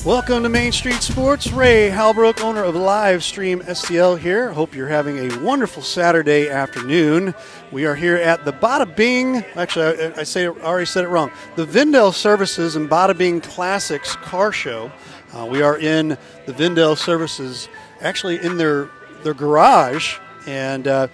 Welcome to Main Street Sports. Ray Halbrook, owner of Livestream STL here. Hope you're having a wonderful Saturday afternoon. We are here at the Bada Bing, actually I already said it wrong, the Vindel Services and Bada Bing Classics car show. We are in the Vindel Services, actually in their garage, and we've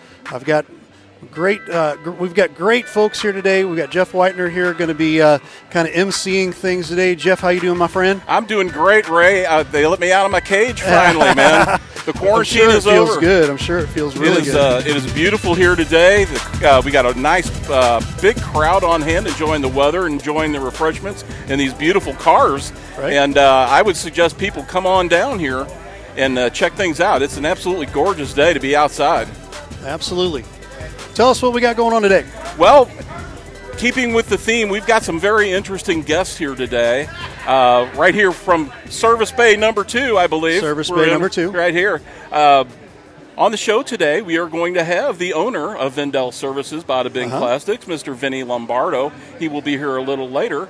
got great folks here today. We've got Jeff Whitener here, going to be kind of emceeing things today. Jeff, how you doing, my friend? I'm doing great, Ray. They let me out of my cage finally, man. The quarantine is over. It feels good. I'm sure it feels really good. It is beautiful here today. We got a nice big crowd on hand, enjoying the weather, enjoying the refreshments, and these beautiful cars. Right. And I would suggest people come on down here and check things out. It's an absolutely gorgeous day to be outside. Absolutely. Tell us what we got going on today. Well, keeping with the theme, we've got some very interesting guests here today. Right here from Service Bay number 2, I believe. Service Bay number 2. Right here. On the show today, we are going to have the owner of Vindel Services, Bada Bing Plastics, Mr. Vinny Lombardo. He will be here a little later.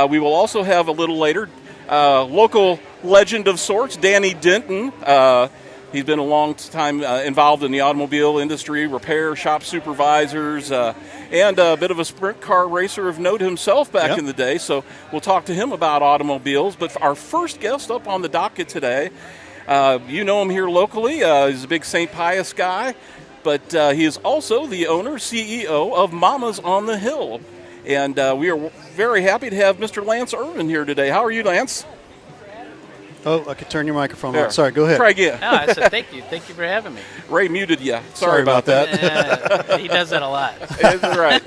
We will also have a little later local legend of sorts, Danny Denton. He's been a long time involved in the automobile industry, repair shop supervisors, and a bit of a sprint car racer of note himself back in the day. So we'll talk to him about automobiles. But our first guest up on the docket today, you know him here locally. He's a big St. Pius guy, but he is also the owner, CEO of Mama's on the Hill. And we are very happy to have Mr. Lance Irvin here today. How are you, Lance? Oh, I could turn your microphone there. on. Sorry, go ahead. Try again. No, I said thank you. Thank you for having me. Ray muted you. Sorry about that. He does that a lot. That's right.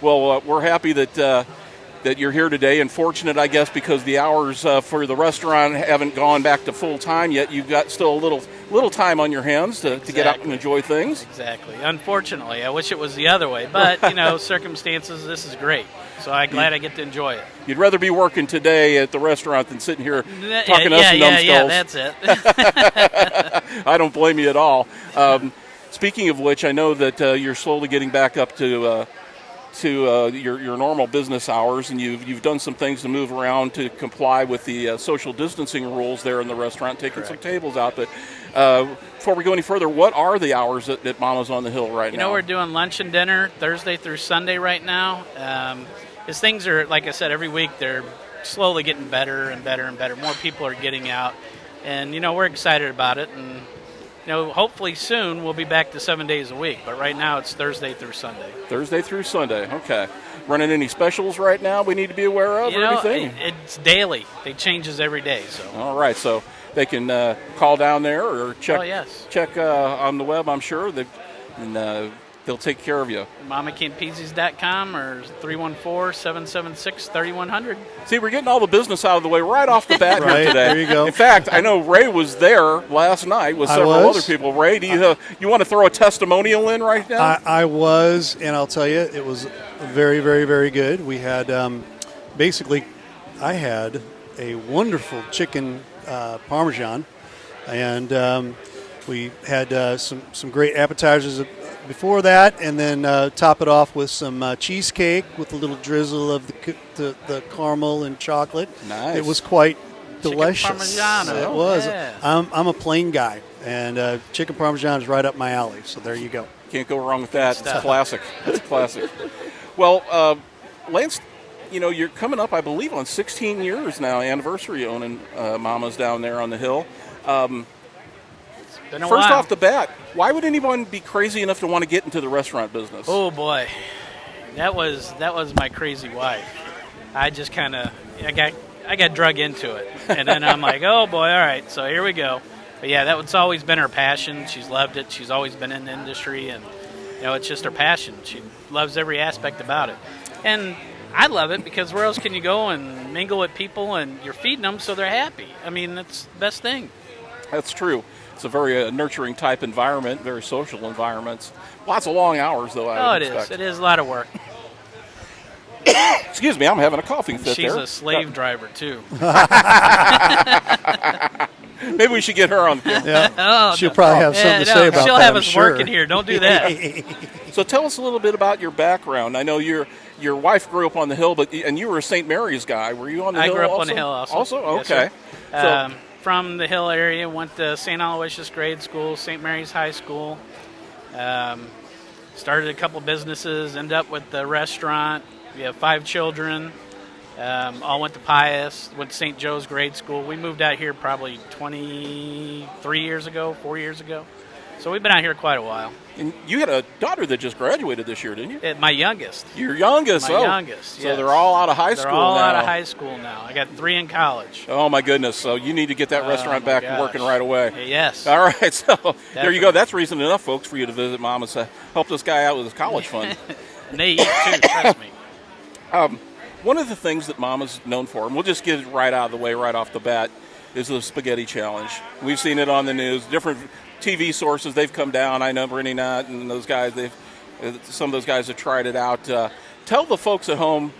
Well, we're happy that you're here today, and fortunate, I guess, because the hours for the restaurant haven't gone back to full time yet. You've got still a little time on your hands to get out and enjoy things. Exactly. Unfortunately, I wish it was the other way, but circumstances. This is great. So I'm glad I get to enjoy it. You'd rather be working today at the restaurant than sitting here talking to us numbskulls. Yeah, that's it. I don't blame you at all. Speaking of which, I know that you're slowly getting back up to your normal business hours, and you've done some things to move around to comply with the social distancing rules there in the restaurant, taking some tables out. But before we go any further, what are the hours at Mama's on the Hill right now? We're doing lunch and dinner Thursday through Sunday right now. As things are, like I said, every week they're slowly getting better and better and better. More people are getting out, and we're excited about it. And hopefully soon we'll be back to 7 days a week. But right now it's Thursday through Sunday. Thursday through Sunday. Okay. Running any specials right now we need to be aware of or anything? It's daily. It changes every day. So. All right. So they can call down there or check on the web, I'm sure. They'll take care of you. MamaCampesi's.com or 314-776-3100. See, we're getting all the business out of the way right off the bat here today. There you go. In fact, I know Ray was there last night with several other people. Ray, do you want to throw a testimonial in right now? I was, and I'll tell you, it was very, very, very good. We had, I had a wonderful chicken Parmesan, and we had some great appetizers before that, and then top it off with some cheesecake with a little drizzle of the caramel and chocolate. Nice. It was quite delicious. Chicken Parmesan. It was. Yeah. I'm a plain guy, and chicken Parmesan is right up my alley. So there you go. Can't go wrong with that. It's a classic. It's a classic. Well, Lance, you're coming up, I believe, on 16 years now, anniversary owning Mama's down there on the Hill. First off the bat, why would anyone be crazy enough to want to get into the restaurant business? Oh boy, that was my crazy wife. I just I got drug into it, and then I'm like, oh boy, all right, so here we go. But yeah, that's always been her passion. She's loved it. She's always been in the industry, and it's just her passion. She loves every aspect about it, and I love it because where else can you go and mingle with people, and you're feeding them so they're happy. I mean, that's the best thing. That's true. It's a very nurturing type environment, very social environments. Lots of long hours, though, I would expect. It is a lot of work. Excuse me, I'm having a coughing fit She's there. a slave driver, too. Maybe we should get her on the camera. Yeah. She'll probably have something to say about that, She'll have I'm us sure. working here. Don't do that. So tell us a little bit about your background. I know your wife grew up on the Hill, and you were a St. Mary's guy. Were you on the Hill I grew up also? on the Hill also. Also? Yes, okay. From the Hill area, went to St. Aloysius Grade School, St. Mary's High School. Started a couple businesses, ended up with the restaurant. We have 5 children. All went to Pius, went to St. Joe's Grade School. We moved out here probably 4 years ago. So we've been out here quite a while. And you had a daughter that just graduated this year, didn't you? My youngest. Your youngest? My youngest, So yes. they're all out of high school They're all now. out of high school now. I got 3 in college. Oh, my goodness. So you need to get that restaurant back gosh. working right away. Yes. All right. So there you Definitely. go. That's reason enough, folks, for you to visit Mom and say, help this guy out with his college fund. And they eat too, trust me. One of the things that Mama's known for, and we'll just get it right out of the way right off the bat, is the spaghetti challenge. We've seen it on the news. Different TV sources, they've come down. I know Brittany Knott and those guys, some of those guys have tried it out. Tell the folks at home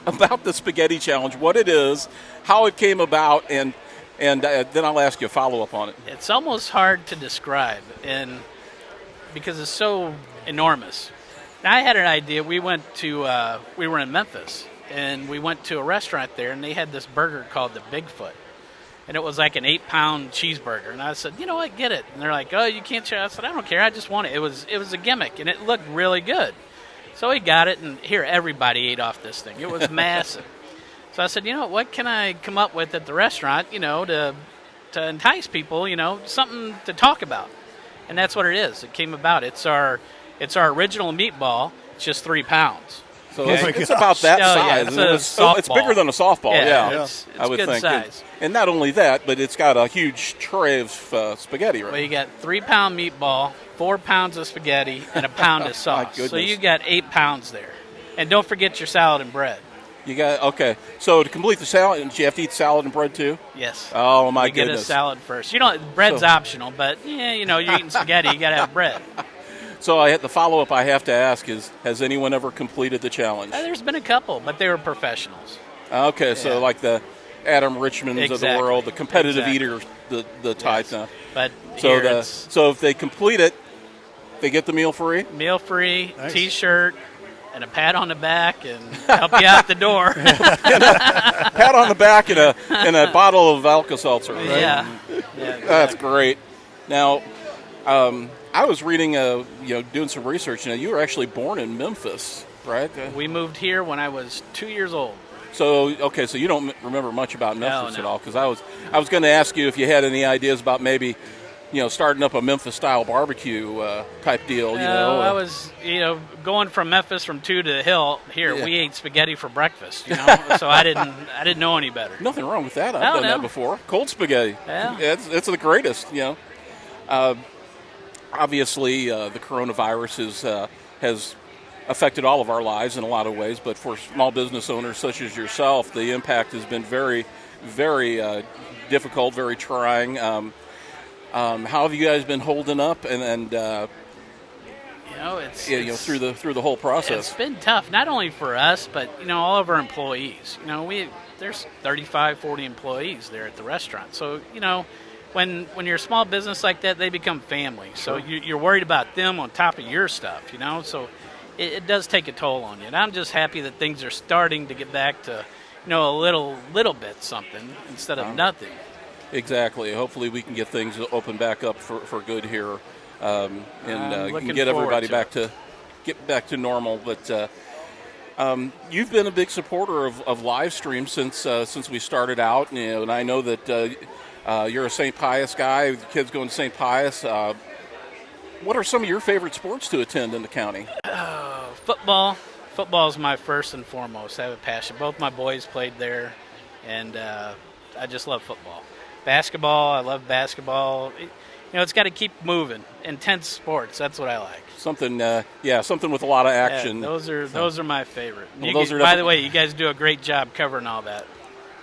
about the spaghetti challenge, what it is, how it came about, and then I'll ask you a follow-up on it. It's almost hard to describe, and because it's so enormous. Now, I had an idea. We were in Memphis, and we went to a restaurant there, and they had this burger called the Bigfoot. And it was like an 8-pound cheeseburger. And I said, you know what, get it. And they're like, oh, you can't share. I said, I don't care. I just want it. It was a gimmick, and it looked really good. So we got it, and here, everybody ate off this thing. It was massive. So I said, you know, what can I come up with at the restaurant, to entice people, something to talk about. And that's what it is. It came about. It's our original meatball. It's just 3 pounds. So Okay. it's about that Yeah, size. It's bigger than a softball, yeah. It's I would good think. size. And not only that, but it's got a huge tray of spaghetti, right? Well, you got 3-pound meatball, 4 pounds of spaghetti, and a pound of sauce. goodness. So you got 8 pounds there. And don't forget your salad and bread. Okay. So to complete the salad, you have to eat salad and bread too? Yes. Oh, my you get goodness. a salad first. Bread's optional, but you're eating spaghetti, you got to have bread. So the follow-up I have to ask is, has anyone ever completed the challenge? There's been a couple, but they were professionals. Okay, so Yeah. like the Adam Richmonds of the Exactly. world, the competitive Exactly. eaters, the type. Yes. Now. But So here so if they complete it, they get the meal free? it's meal free, Nice. T-shirt, and a pat on the back, and help you out the door. Pat on the back and a bottle of Alka-Seltzer. Right? Yeah. That's great. Now, I was reading, doing some research. You were actually born in Memphis, right? We moved here when I was 2 years old. So you don't remember much about Memphis No. at all? Because I was going to ask you if you had any ideas about maybe, starting up a Memphis-style barbecue type deal. I was, going from Memphis from 2 to the Hill. Here, Yeah. we ate spaghetti for breakfast. So I didn't know any better. Nothing wrong with that. I've No, done that no. before. Cold spaghetti. Yeah. It's the greatest. Obviously, the coronavirus has affected all of our lives in a lot of ways, but for small business owners such as yourself, the impact has been very, very difficult, very trying. How have you guys been holding up, and It's through the whole process? It's been tough, not only for us, but all of our employees. There's 35, 40 employees there at the restaurant. So when you're a small business like that, they become family. So you're worried about them on top of your stuff. So it does take a toll on you. And I'm just happy that things are starting to get back to a little bit something instead of nothing. Exactly. Hopefully, we can get things open back up for good here, and looking get everybody forward to back to normal. But you've been a big supporter of live stream since we started out, and I know that you're a St. Pius guy. The kids going to St. Pius. What are some of your favorite sports to attend in the county? Football. Football is my first and foremost. I have a passion. Both my boys played there, and I just love football. Basketball, I love basketball. It's got to keep moving. Intense sports, that's what I like. Something with a lot of action. Yeah, those are my favorite. Well, By the way, you guys do a great job covering all that.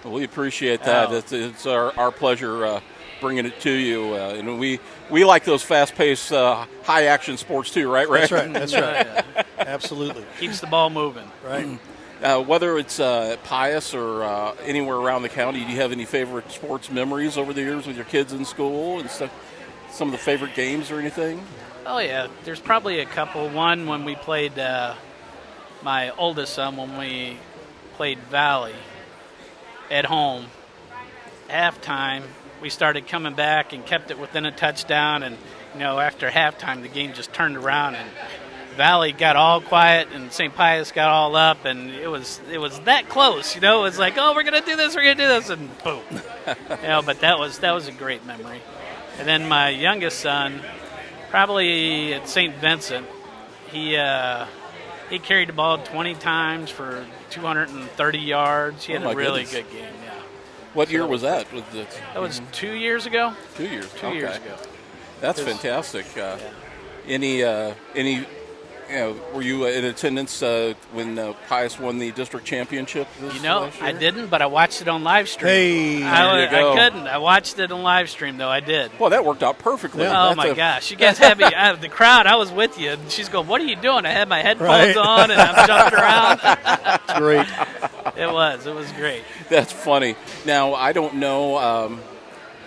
Well, we appreciate that. Oh. It's our pleasure bringing it to you. And we like those fast-paced, high-action sports too, right, Ray? That's right. That's right. Yeah. Absolutely. Keeps the ball moving. Right. Whether it's Pius or anywhere around the county, do you have any favorite sports memories over the years with your kids in school and stuff? Some of the favorite games or anything? Oh, yeah. There's probably a couple. One when we played, my oldest son, when we played Valley at home. halftime, we started coming back and kept it within a touchdown. And, after halftime, the game just turned around and Valley got all quiet and St. Pius got all up, and it was that close. It was like, oh, we're gonna do this, and boom. But that was a great memory. And then my youngest son, probably at St. Vincent, he carried the ball 20 times for 230 yards. He had a really good game. Yeah. What year was that? That was 2 years ago. 2 years. Two years ago. That's fantastic. Any were you in attendance when Pius won the district championship last year? I didn't, but I watched it on live stream. Hey, I couldn't. I watched it on live stream, though. I did. Well, that worked out perfectly. Yeah. Oh, my gosh. You guys had me. The crowd, I was with you. And she's going, what are you doing? I had my headphones on, and I'm jumping around. That's great. It was great. That's funny. Now, I don't know,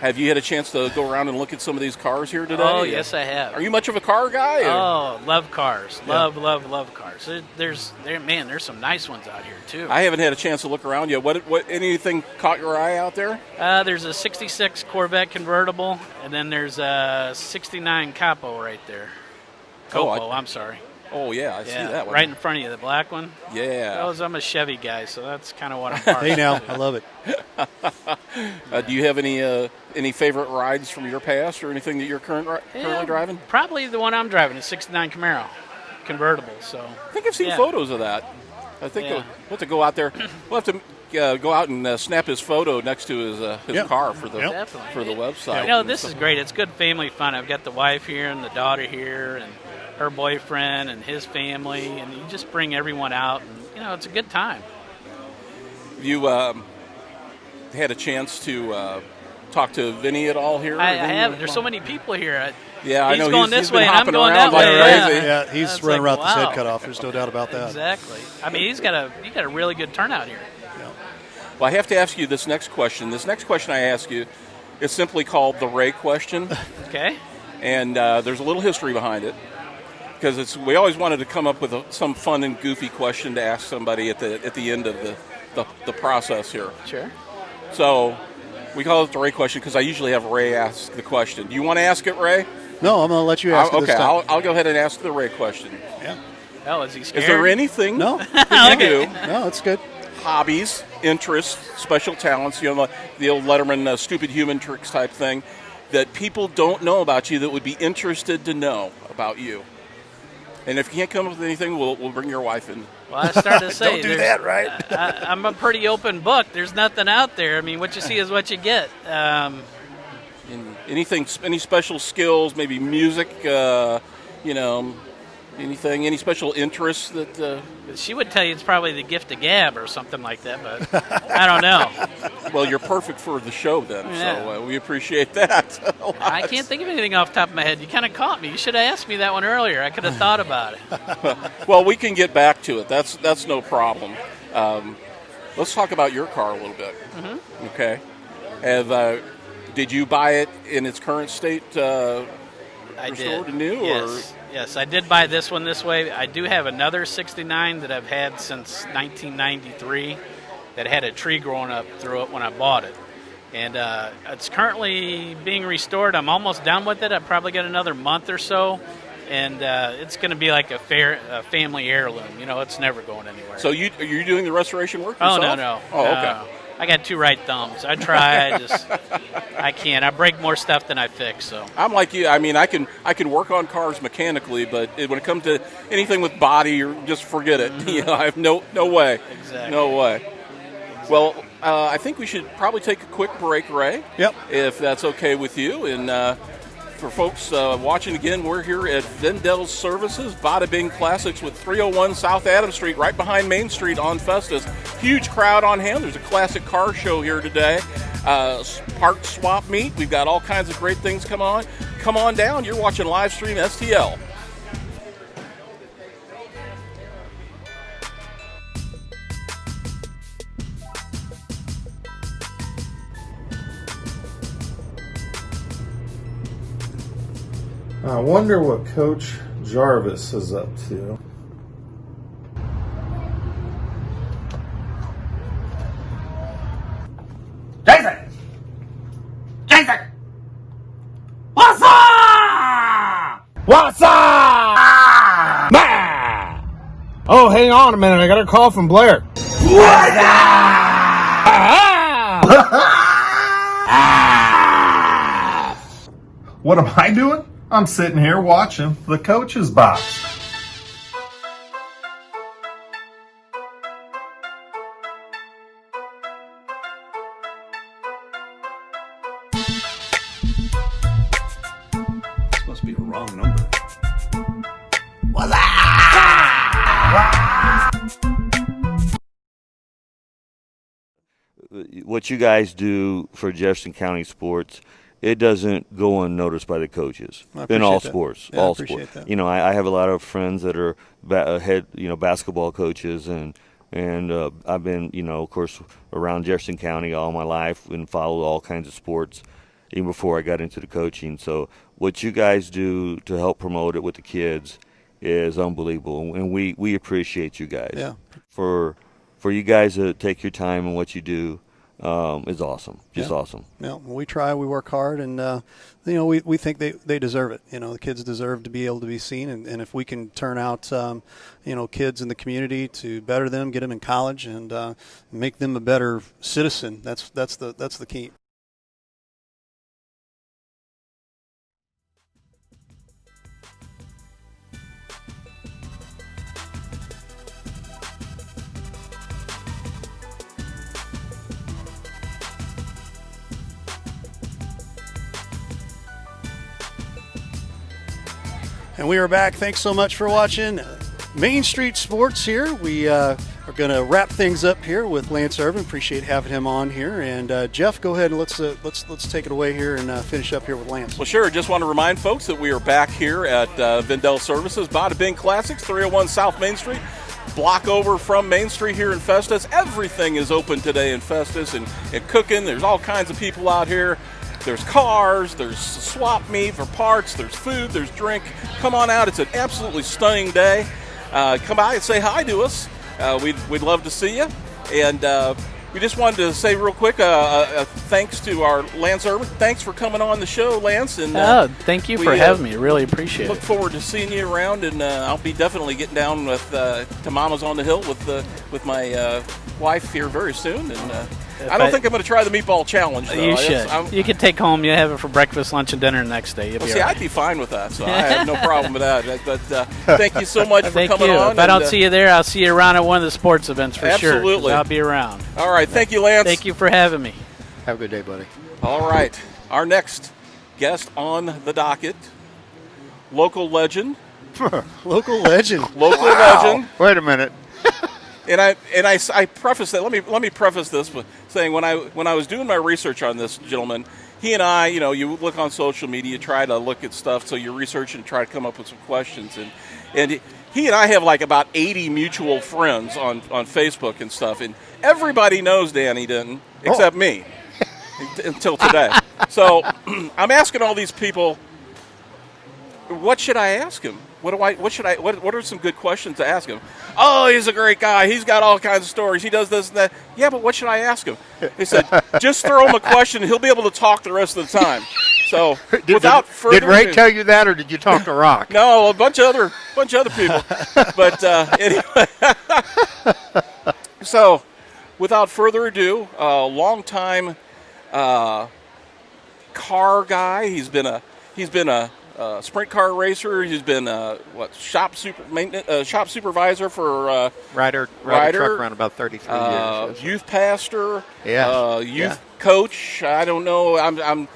have you had a chance to go around and look at some of these cars here today? Oh, yes, I have. Are you much of a car guy? Oh, love cars. Love cars. There's some nice ones out here, too. I haven't had a chance to look around yet. What anything caught your eye out there? There's a 66 Corvette convertible, and then there's a 69 Capo right there. I'm sorry. Oh, yeah, I see that one. Right in front of you, the black one. Yeah. I'm a Chevy guy, so that's kind of what I'm part Hey, now, I love it. Do you have any favorite rides from your past or anything that you're currently driving? Probably the one I'm driving, a 69 Camaro convertible. So I think I've seen photos of that. I think we'll have to go out there. We'll have to go out and snap his photo next to his car for the website. This is great. It's good family fun. I've got the wife here and the daughter here and her boyfriend and his family, and you just bring everyone out, and it's a good time. You had a chance to talk to Vinny at all here? I have. There's so many people here. I know. He's going this way, and I'm going that way. Yeah, he's running around with his head cut off. There's no doubt about that. Exactly. I mean, he's got a really good turnout here. Yeah. Well, I have to ask you this next question. This next question I ask you is simply called the Ray question. Okay. And there's a little history behind it. Because we always wanted to come up with some fun and goofy question to ask somebody at the end of the process here. Sure. So we call it the Ray question because I usually have Ray ask the question. Do you want to ask it, Ray? No, I'm going to let you ask it this time. I'll go ahead and ask the Ray question. Yeah. Oh, is he scared? Is there anything that you do? No, it's good. Hobbies, interests, special talents, the old Letterman stupid human tricks type thing that people don't know about you that would be interested to know about you? And if you can't come up with anything, we'll bring your wife in. Well, I started to say, don't do that, right? I'm a pretty open book. There's nothing out there. I mean, what you see is what you get. Any special skills, maybe music, anything, any special interests that... She would tell you it's probably the gift of gab or something like that, but I don't know. Well, you're perfect for the show then, so we appreciate that a lot. I can't think of anything off the top of my head. You kind of caught me. You should have asked me that one earlier. I could have thought about it. Well, we can get back to it. That's no problem. Let's talk about your car a little bit. Mm-hmm. Okay. Did you buy it in its current state? I did. New, yes, I did buy this one this way. I do have another 69 that I've had since 1993 that had a tree growing up through it when I bought it. And it's currently being restored. I'm almost done with it. I've probably got another month or so. And it's going to be like a family heirloom. It's never going anywhere. So are you doing the restoration work yourself? Oh, no. Oh, okay. I got two right thumbs. I try. I can't. I break more stuff than I fix. So I'm like you. I mean, I can work on cars mechanically, but when it comes to anything with body, just forget it. Mm-hmm. I have no way. Exactly. No way. Well, I think we should probably take a quick break, Ray. Yep. If that's okay with you. And for folks watching again, we're here at Vindel Services, Bada Bing Classics with 301 South Adams Street, right behind Main Street on Festus. Huge crowd on hand. There's a classic car show here today. Part swap meet. We've got all kinds of great things come on. Come on down. You're watching live stream STL. I wonder what Coach Jarvis is up to. Jason! Oh, hang on a minute. I got a call from Blair. What am I doing? I'm sitting here watching the coach's box. This must be a wrong number. What you guys do for Jefferson County sports, it doesn't go unnoticed by the coaches in all sports. Yeah, all I appreciate sports. that. You know, I have a lot of friends that are head, basketball coaches, and I've been, of course, around Jefferson County all my life and followed all kinds of sports, even before I got into the coaching. So what you guys do to help promote it with the kids is unbelievable, and we appreciate you guys. Yeah. For you guys to take your time and what you do is awesome. Just awesome. Yeah, we try, we work hard, and we think they deserve it. The kids deserve to be able to be seen, and if we can turn out kids in the community to better them, get them in college, and make them a better citizen, that's the key. And we are back. Thanks so much for watching Main Street Sports here. We are going to wrap things up here with Lance Irvin. Appreciate having him on here. And Jeff, go ahead and let's take it away here and finish up here with Lance. Well, sure. Just want to remind folks that we are back here at Vindel Services, Bada Bing Classics, 301 South Main Street. Block over from Main Street here in Festus. Everything is open today in Festus and cooking. There's all kinds of people out here. There's cars, there's swap meet for parts, there's food, there's drink. Come on out. It's an absolutely stunning day. Come by and say hi to us. We'd love to see you. And we just wanted to say real quick, thanks to our Lance Irvin. Thanks for coming on the show, Lance. And thank you for having me. Really appreciate it. Look forward to seeing you around, and I'll be definitely getting down with to Mama's on the Hill with my wife here very soon. And I don't think I'm going to try the meatball challenge, though. You should. You can take home. You have it for breakfast, lunch, and dinner the next day. I'd be fine with that, so I have no problem with that. But thank you so much for coming on. If I don't see you there, I'll see you around at one of the sports events for sure. Absolutely. I'll be around. All right. Thank you, Lance. Thank you for having me. Have a good day, buddy. All right. Our next guest on the docket, local legend. Local legend. Local legend. Wait a minute. And I preface that. Let me preface this with saying when I was doing my research on this gentleman, he and I, you look on social media, you try to look at stuff, so you research and try to come up with some questions, and he and I have like about 80 mutual friends on Facebook and stuff, and everybody knows Danny Denton except me until today. So I'm asking all these people, what should I ask him? What are some good questions to ask him? Oh, he's a great guy. He's got all kinds of stories. He does this and that. Yeah, but what should I ask him? He said, just throw him a question. He'll be able to talk the rest of the time. So without further did Ray tell you that, or did you talk to Rock? No, a bunch of other people. But anyway, so without further ado, a longtime car guy. He's been a sprint car racer. He's been shop supervisor for Rider truck around about 33 years. Youth pastor. Yeah. Coach. I don't know. I'm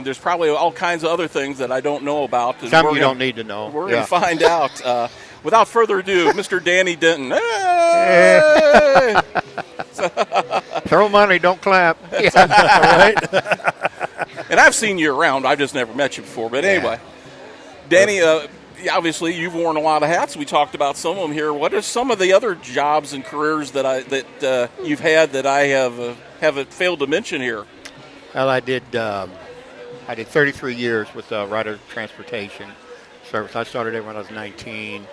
there's probably all kinds of other things that I don't know about. Some you don't need to know. We're going to find out. Without further ado, Mr. Danny Denton. Hey! Throw money, don't clap. Right? And I've seen you around. I've just never met you before. But anyway, Danny, obviously you've worn a lot of hats. We talked about some of them here. What are some of the other jobs and careers that you've had that I have failed to mention here? Well, I did 33 years with Rider Transportation Service. I started there when I was 19.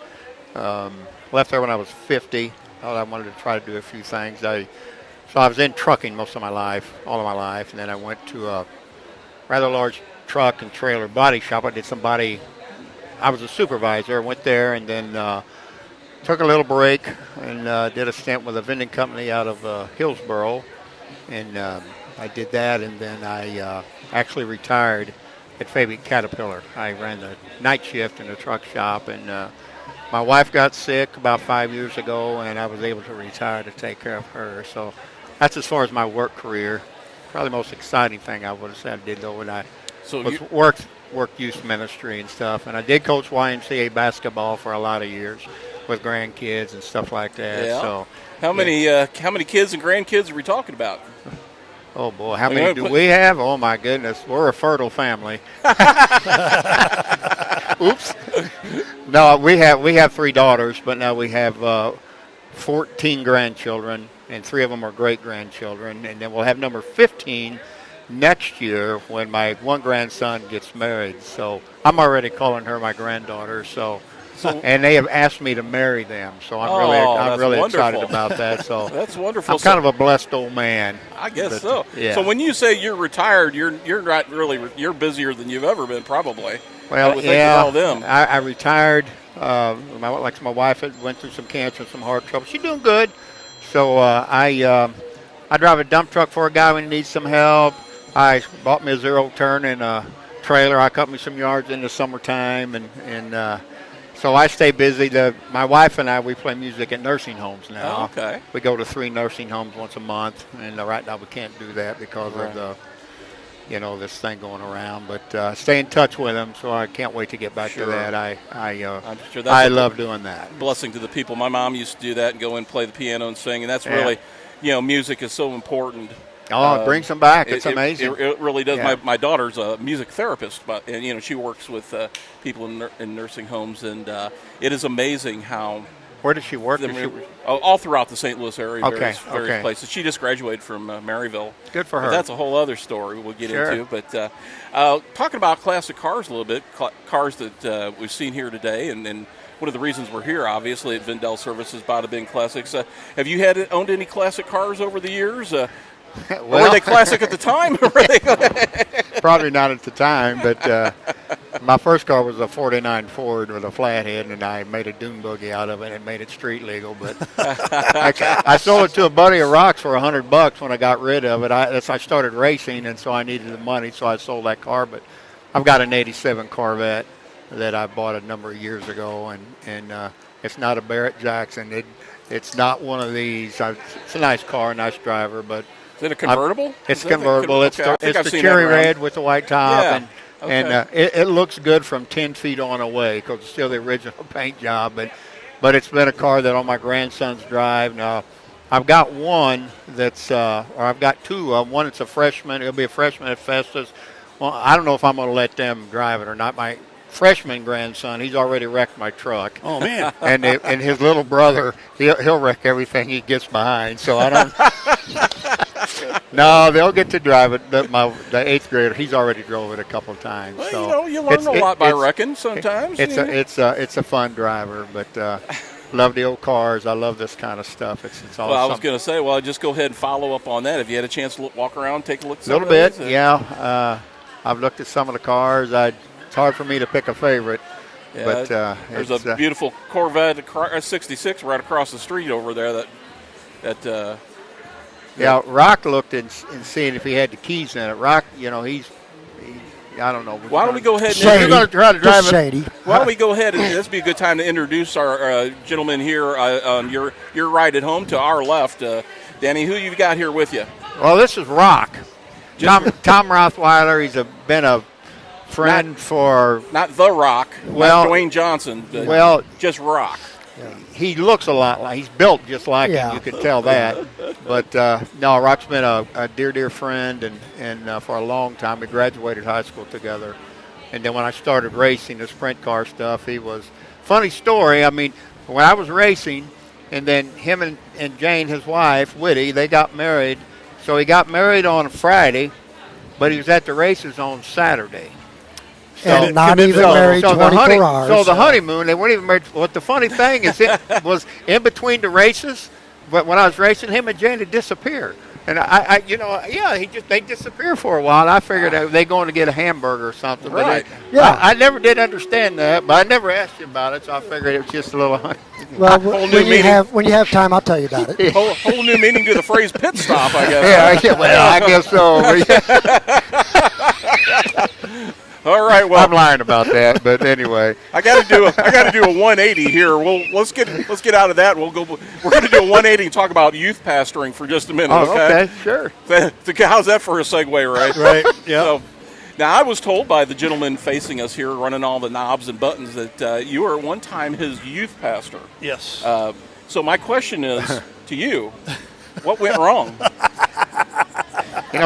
Left there when I was 50. I wanted to try to do a few things. So I was in trucking most of my life, all of my life, and then I went to a rather large truck and trailer body shop. I did some body. I was a supervisor. Went there, and then took a little break and did a stint with a vending company out of Hillsboro, and I did that, and then I actually retired at Fabian Caterpillar. I ran the night shift in the truck shop, and my wife got sick about 5 years ago, and I was able to retire to take care of her. So that's as far as my work career. Probably the most exciting thing I would have said I did, though, when I worked youth ministry and stuff. And I did coach YMCA basketball for a lot of years with grandkids and stuff like that. Yeah. So how many kids and grandkids are we talking about? Oh, boy, how many do we have? Oh, my goodness, we're a fertile family. Oops. No, we have 3 daughters, but now we have 14 grandchildren, and 3 of them are great-grandchildren. And then we'll have number 15 next year when my one grandson gets married. So I'm already calling her my granddaughter. So and they have asked me to marry them. So I'm really excited about that. So that's wonderful. I'm kind of a blessed old man. I guess so. Yeah. So when you say you're retired, you're not really you're busier than you've ever been, probably. Well, yeah. All them. I retired. My wife went through some cancer and some heart trouble. She's doing good. So I drive a dump truck for a guy when he needs some help. I bought me a zero turn and a trailer. I cut me some yards in the summertime, and so I stay busy. My wife and I, we play music at nursing homes now. Oh, okay. We go to 3 nursing homes once a month, and right now we can't do that because of the this thing going around, but stay in touch with them, so I can't wait to get back to that. I'm sure I love doing that. Blessing to the people. My mom used to do that and go and play the piano and sing, and that's really, music is so important. Oh, it brings them back. It's amazing. It really does. Yeah. My daughter's a music therapist, and she works with people in nursing homes, and it is amazing how. Where does she work? All throughout the St. Louis area, various places. She just graduated from Maryville. Good for her. But that's a whole other story we'll get into. But talking about classic cars a little bit, cars that we've seen here today, and one of the reasons we're here, obviously, at Vindel Services, Bada Bing Classics. Have you owned any classic cars over the years? Were they classic at the time? Probably not at the time, but my first car was a 49 Ford with a flathead, and I made a dune buggy out of it and made it street legal. But I sold it to a buddy of Rock's for $100 when I got rid of it. I started racing, and so I needed the money, so I sold that car. But I've got an 87 Corvette that I bought a number of years ago, and it's not a Barrett Jackson. It's not one of these. It's a nice car, nice driver, but. Is it a convertible? It's convertible. It's the cherry red with the white top, and it looks good from 10 feet on away because it's still the original paint job. But it's been a car that all my grandsons drive. Now, I've got one I've got 2 of them. One that's a freshman. It'll be a freshman at Festus. Well, I don't know if I'm going to let them drive it or not. My freshman grandson, he's already wrecked my truck. Oh, man. and his little brother, he'll wreck everything he gets behind. So I don't. No, they'll get to drive it. The 8th grader, he's already drove it a couple of times. Well, so you learn a lot by wrecking sometimes. It's a fun driver, but love the old cars. I love this kind of stuff. It's awesome. Well, I was going to say, just go ahead and follow up on that. Have you had a chance to walk around, take a look at some of these? A little bit, yeah. I've looked at some of the cars. It's hard for me to pick a favorite. Yeah, but there's a beautiful Corvette 66 right across the street over there that yeah, Rock looked and seeing if he had the keys in it. Rock, I don't know. Why don't we go ahead and you're going to try to drive it? Why don't we go ahead and this would be a good time to introduce our gentleman here on your right at home to our left. Danny, who you got here with you? Well, this is Rock. Tom Rothweiler. He's been a friend not The Rock, not Dwayne Johnson. Just Rock. Yeah. He looks a lot like, he's built just like him, you can tell that. But no, Rock's been a dear friend, and for a long time. We graduated high school together. And then when I started racing the sprint car stuff, he was, funny story, I mean, when I was racing, and then him and Jane, his wife, Whitty, they got married. So he got married on Friday, but he was at the races on Saturday. And not even married 24 hours. So the honeymoon, they weren't even married. What the funny thing is, it was in between the races. But when I was racing, him and Jane had disappeared. And they disappear for a while. I figured they going to get a hamburger or something. Right. But I never did understand that, but I never asked you about it, so I figured it was just a little. Well, Whole new when you meaning. have time, I'll tell you about it. Whole new meaning to the phrase pit stop, I guess. Well, I guess so. All right, well, I'm lying about that, but anyway. I got to do a 180 here. Let's get out of that. We're going to do a 180 and talk about youth pastoring for just a minute. Oh, okay, sure. How's that for a segue, right? Right. Yeah. So, now I was told by the gentleman facing us here, running all the knobs and buttons, that you were at one time his youth pastor. Yes. So my question is to you: what went wrong?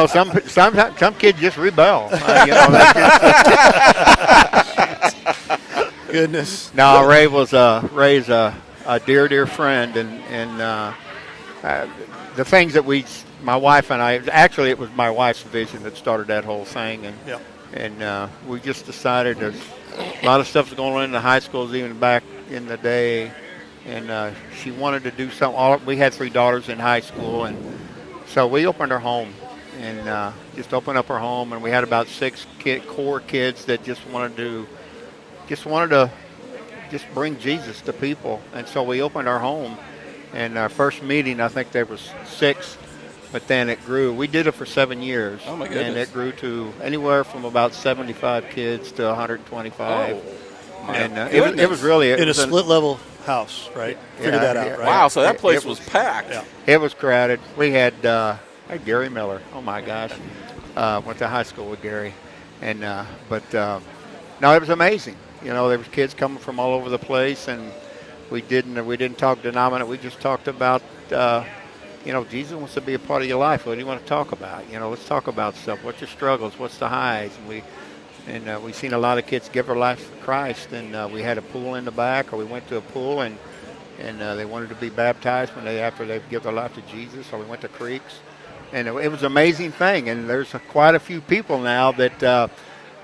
Some kids just rebel. Goodness. No, Ray's a dear friend, and the things that my wife and I, actually it was my wife's vision that started that whole thing, and we just decided there's a lot of stuff going on in the high schools even back in the day, and she wanted to do something. We had 3 daughters in high school, and so we opened our home. And just opened up our home, and we had about 6 core kids that just wanted to bring Jesus to people. And so we opened our home, and our first meeting, I think there was 6, but then it grew. We did it for 7 years. Oh my goodness! And it grew to anywhere from about 75 kids to 125. Oh, and it was really in a split level house, right? Figure that out, right? Wow! So that place was packed. Yeah. It was crowded. We had Gary Miller. Oh my gosh, went to high school with Gary, and no, it was amazing. There was kids coming from all over the place, and we didn't talk denominate. We just talked about Jesus wants to be a part of your life. What do you want to talk about? Let's talk about stuff. What's your struggles? What's the highs? And we've seen a lot of kids give their lives to Christ, and we had a pool in the back, or we went to a pool and they wanted to be baptized after they give their life to Jesus, or we went to creeks. And it was an amazing thing, and there's quite a few people now that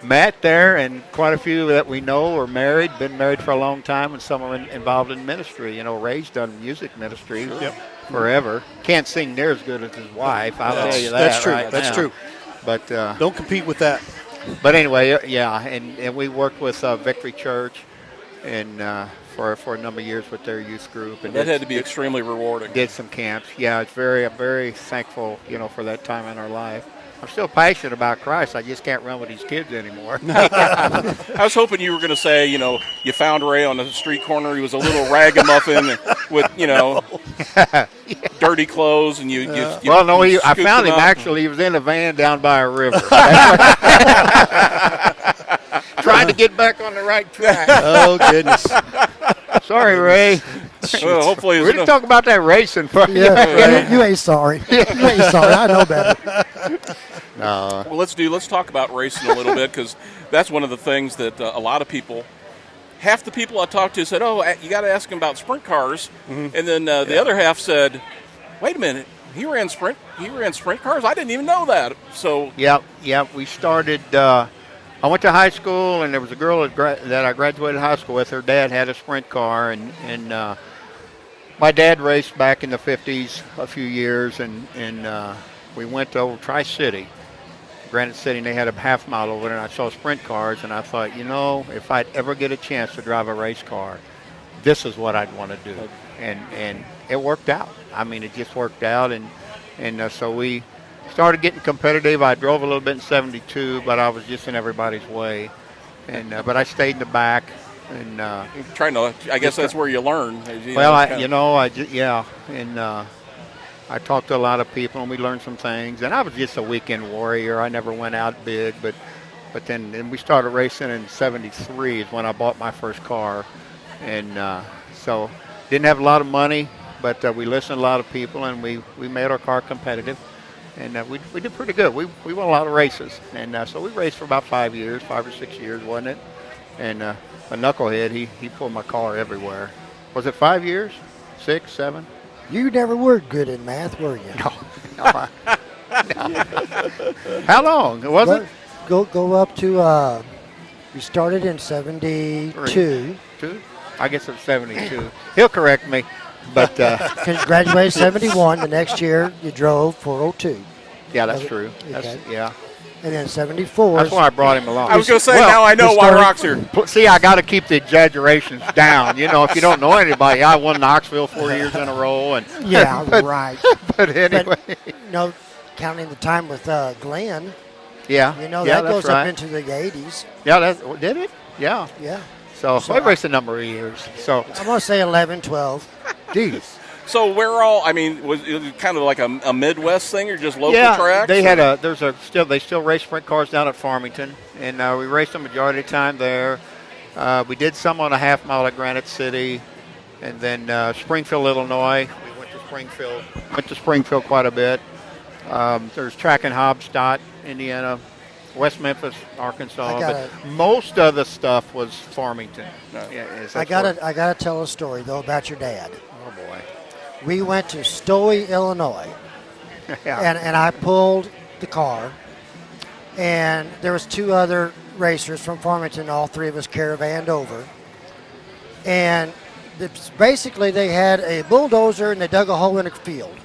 met there, and quite a few that we know are been married for a long time, and some are involved in ministry. Ray's done music ministry forever. Can't sing near as good as his wife, I'll tell you that. That's true. Right That's now. true. But don't compete with that. But anyway, and we worked with Victory Church, and for a number of years with their youth group, and that had to be extremely rewarding. Did some camps. Yeah, I'm very thankful, for that time in our life. I'm still passionate about Christ. I just can't run with these kids anymore. I was hoping you were going to say, you found Ray on the street corner. He was a little ragamuffin with, dirty clothes, and you well, no, I scooped found him up. actually. He was in a van down by a river. Trying to get back on the right track. Oh, goodness. Sorry, Ray. Well, hopefully We're going to talk about that racing. Yeah, you ain't sorry. You ain't sorry. I know better. No. Well, let's talk about racing a little bit, because that's one of the things that a lot of people, half the people I talked to said, "Oh, you got to ask him about sprint cars," and then the other half said, "Wait a minute, he ran sprint cars. I didn't even know that." So yeah, we started. I went to high school, and there was a girl that I graduated high school with. Her dad had a sprint car, and my dad raced back in the 50s a few years, and we went over Tri-City, Granite City, and they had a half mile over there, and I saw sprint cars, and I thought, if I'd ever get a chance to drive a race car, this is what I'd want to do. And it worked out. I mean, it just worked out, and so we started getting competitive. I drove a little bit in 72, but I was just in everybody's way. But I stayed in the back. And trying to, I guess that's where you learn. I talked to a lot of people, and we learned some things. And I was just a weekend warrior. I never went out big, but then we started racing in 73 is when I bought my first car. And so didn't have a lot of money, but we listened to a lot of people, and we made our car competitive. And we did pretty good. We won a lot of races. And so we raced for about 5 or 6 years, wasn't it? And a knucklehead, he pulled my car everywhere. Was it 5 years? 6, 7? You never were good in math, were you? No. How long was it? Go up to, we started in 72. I guess it's 72. He'll correct me. But Because you graduated 71. The next year, you drove 402. yeah, that's true. Okay. Yeah. And then 74. That's why I brought him along. I was going to say, Well, now I know we why started- Rock's here. See, I got to keep the exaggerations down. You know, if you don't know anybody, I won Knoxville 4 years in a row, and Yeah, right. but anyway, Counting the time with Glenn, yeah, that that's goes right. up into the 80s. Yeah, did it? Yeah. Yeah. So So I raced a number of years. So, I'm going to say 11, 12. geez. So where all? I mean, was it kind of like a Midwest thing, or just local Yeah, tracks? they had they still race sprint cars down at Farmington, and we raced the majority of the time there. We did some on a half mile at Granite City, and then Springfield, Illinois. We went to Springfield quite a bit. There's track in Hobstadt, Indiana, West Memphis, Arkansas. But most of the stuff was Farmington. I gotta tell a story though about your dad. Oh boy. We went to Stowe, Illinois, and I pulled the car, and there was 2 other racers from Farmington. All 3 of us caravanned over, and basically they had a bulldozer and they dug a hole in a field.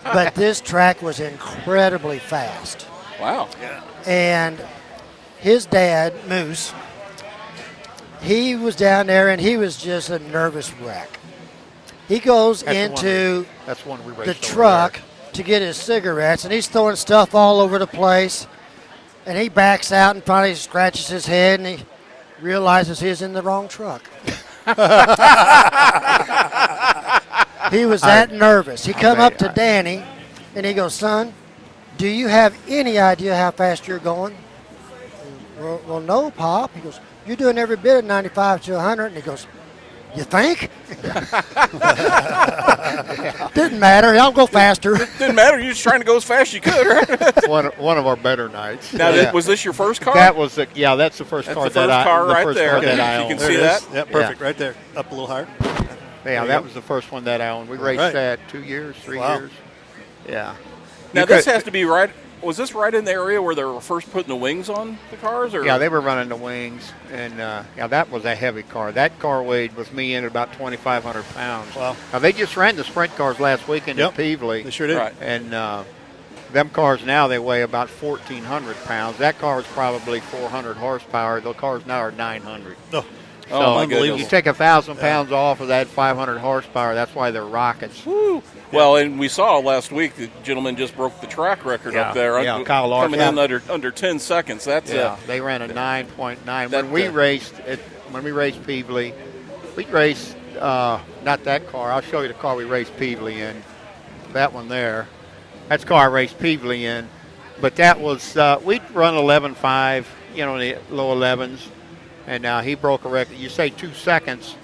But this track was incredibly fast. Wow. And his dad, Moose, he was down there and he was just a nervous wreck. He goes into the truck to get his cigarettes, and he's throwing stuff all over the place. And he backs out and finally scratches his head, and he realizes he's in the wrong truck. He was that nervous. He come up to Danny, and he goes, "Son, do you have any idea how fast you're going?" Well, no, Pop. He goes, "You're doing every bit of 95 to 100." And he goes, "You think?" Didn't matter. I'll go faster. Didn't matter. You're just trying to go as fast as you could, right? one of our better nights. Now, was this your first car? That was that's the first car the first car right first there. car that I You owned. can see that? Yep, perfect. Right there. Up a little higher. Yeah, that was the first one that I owned. We raced that 2 years, 3 years. Yeah. Now, this has to be right. Was this right in the area where they were first putting the wings on the cars? Or? Yeah, they were running the wings, and that was a heavy car. That car weighed with me in about 2,500 pounds. Wow. Now they just ran the sprint cars last weekend at Peevely. They sure did. Right. And them cars now they weigh about 1,400 pounds. That car was probably 400 horsepower. The cars now are 900. Oh, So my goodness. you take 1,000 pounds off of that 500 horsepower. That's why they're rockets. Woo. Well, and we saw last week the gentleman just broke the track record up there. Yeah, Kyle Larson. Coming in under 10 seconds. That's they ran a 9.9. That, When we raced Peevely, we raced not that car. I'll show you the car we raced Peevely in. That one there. That's the car I raced Peevely in. But that was we'd run 11.5, in the low 11s, and he broke a record. You say 2 seconds.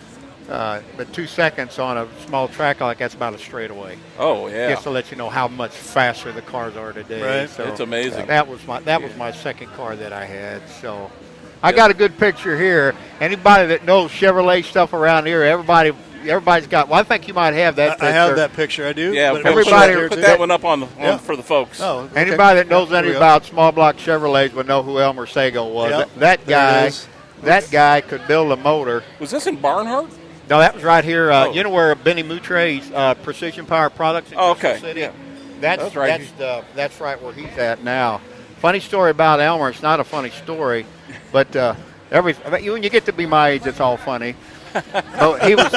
But 2 seconds on a small track like that's about a straightaway. Oh yeah. Just to let you know how much faster the cars are today. Right. So It's amazing. That was my second car that I had. So I got a good picture here. Anybody that knows Chevrolet stuff around here, everybody's got. Well, I think you might have that picture. I have that picture. I do. Yeah, but everybody put that one up on for the folks. Oh, okay. Anybody that knows There we anything go. about small block Chevrolets would know who Elmer Sago was. Yep. That There it guy. is. That guy could build a motor. Was this in Barnhart? No, that was right here. Oh. You know where Benny Moutre's Precision Power Products in Oh, Crystal okay. City? Yeah. That's right. That's right where he's at now. Funny story about Elmer. It's not a funny story, but when you get to be my age, it's all funny. He was.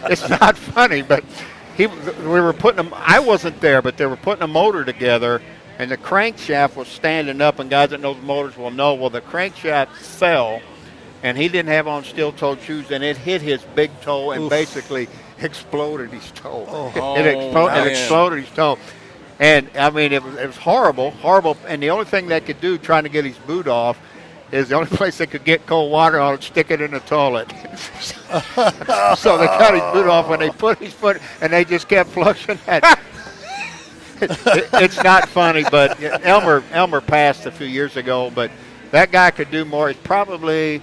It's not funny, but we were putting them. I wasn't there, but they were putting a motor together, and the crankshaft was standing up. And guys that know motors will know. Well, the crankshaft fell. And he didn't have on steel-toed shoes, and it hit his big toe and basically exploded his toe. It exploded his toe. And, I mean, it was horrible. And the only thing they could do trying to get his boot off is the only place they could get cold water on it, stick it in the toilet. So they cut his boot off when they put his foot, and they just kept flushing that. It's not funny, but Elmer passed a few years ago, but that guy could do more. He's probably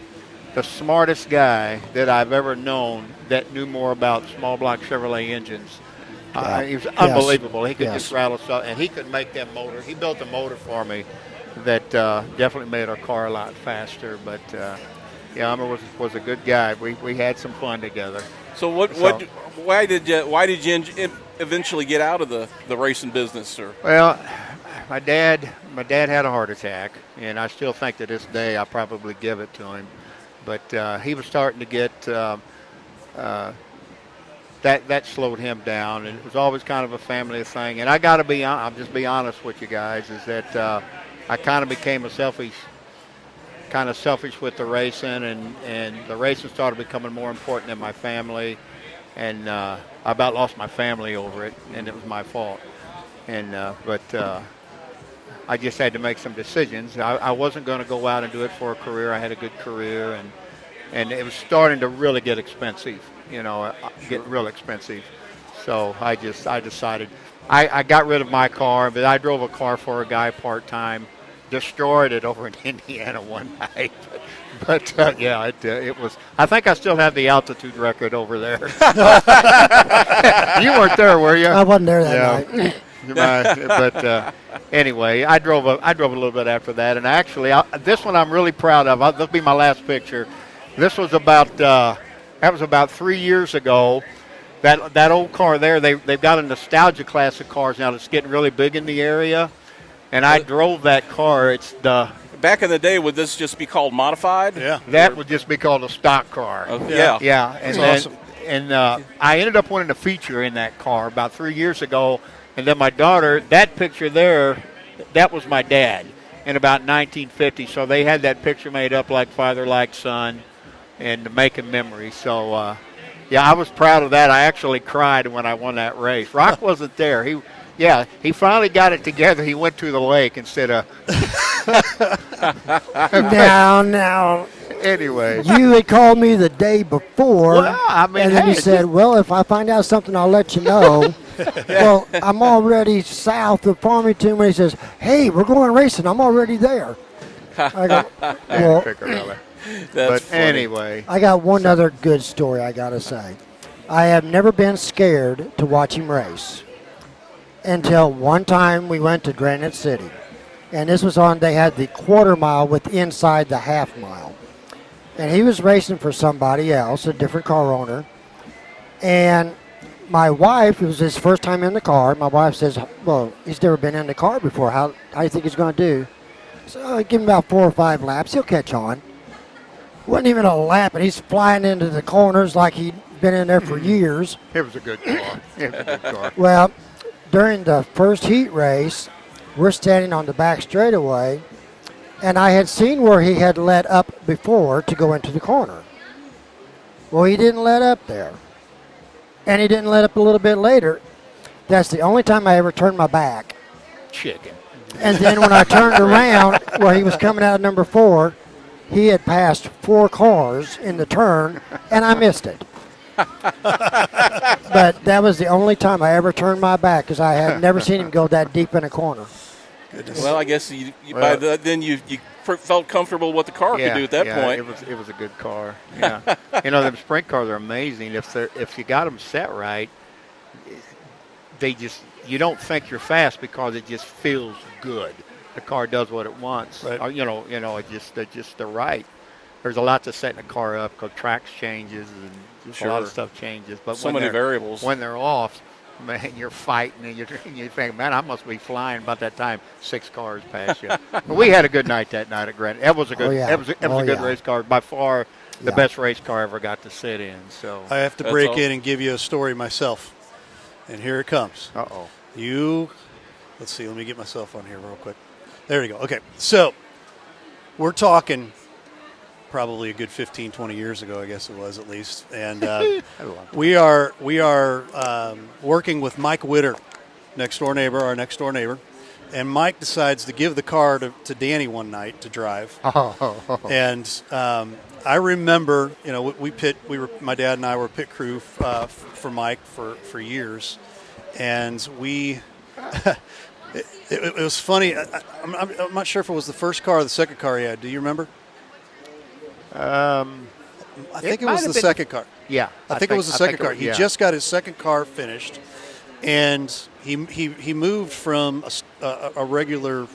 the smartest guy that I've ever known that knew more about small block Chevrolet engines. He was unbelievable. He could just rattle stuff, and he could make that motor. He built a motor for me that definitely made our car a lot faster. But Yeah, Elmer was a good guy. We had some fun together. So why did you eventually get out of the racing business, sir? Well, my dad had a heart attack, and I still think to this day I probably give it to him. But he was starting to get that slowed him down, and it was always kind of a family thing. And I got to be, I'll just be honest with you guys, is that I kind of became selfish with the racing, and the racing started becoming more important than my family, and I about lost my family over it, and it was my fault. And but I just had to make some decisions. I wasn't going to go out and do it for a career. I had a good career, and it was starting to really get expensive, get real expensive. So I decided I got rid of my car, but I drove a car for a guy part-time, destroyed it over in Indiana one night. But yeah, it was. I think I still have the altitude record over there. You weren't there, were you? I wasn't there that night. But anyway, I drove a little bit after that, and actually, this one I'm really proud of. This will be my last picture. This was about 3 years ago. That old car there, they've got a nostalgia class of cars now that's getting really big in the area, and I drove that car. It's the Back in the day, would this just be called modified? Yeah. That would just be called a stock car. Yeah. Yeah, and That's awesome. And I ended up winning a feature in that car about 3 years ago. And then my daughter, that picture there, that was my dad in about 1950. So they had that picture made up like father, like son, and making memories. So, yeah, I was proud of that. I actually cried when I won that race. Rock wasn't there. He finally got it together. He went to the lake instead of. Now. Anyway. You had called me the day before. Well, I mean, and then hey, you said, well, if I find out something, I'll let you know. Well, I'm already south of Farmington when he says, hey, we're going racing. I'm already there. I go, well, but funny. anyway. I got one other good story I got to say. I have never been scared to watch him race until one time we went to Granite City. And this was they had the quarter mile with inside the half mile. And he was racing for somebody else, a different car owner. And my wife, it was his first time in the car. My wife says, well, he's never been in the car before. How do you think he's going to do? So give him about 4 or 5 laps. He'll catch on. Wasn't even a lap, and he's flying into the corners like he'd been in there for years. It was a good car. Well, during the first heat race, we're standing on the back straightaway, and I had seen where he had let up before to go into the corner. Well, he didn't let up there. And he didn't let up a little bit later. That's the only time I ever turned my back. Chicken. And then when I turned around where he was coming out of number 4, he had passed 4 cars in the turn, and I missed it. But that was the only time I ever turned my back because I had never seen him go that deep in a corner. Goodness. Well, I guess then you felt comfortable what the car could do at that point. It was a good car. Yeah. Them sprint cars are amazing. If you got them set right, you don't think you're fast because it just feels good. The car does what it wants. Right. They're right. There's a lot to setting a car up because tracks changes and just a lot of stuff changes. But so many variables. When they're off, man, you're fighting and you think, man, I must be flying. About that time, 6 cars passed you. But we had a good night that night at Granite. It was a good. It was a good race car. By far, the best race car I ever got to sit in. So I have to break in and give you a story myself, and here it comes. Let's see. Let me get myself on here real quick. There you go. Okay, so we're talking probably a good 15, 20 years ago, I guess it was at least. And we are working with Mike Witter, our next door neighbor. And Mike decides to give the car to Danny one night to drive. And I remember, my dad and I were pit crew for Mike for years. And we... It was funny. I'm not sure if it was the first car or the second car he had. Do you remember? I think it was the second car. Yeah. I think it was the second car. He just got his second car finished, and he moved from a regular,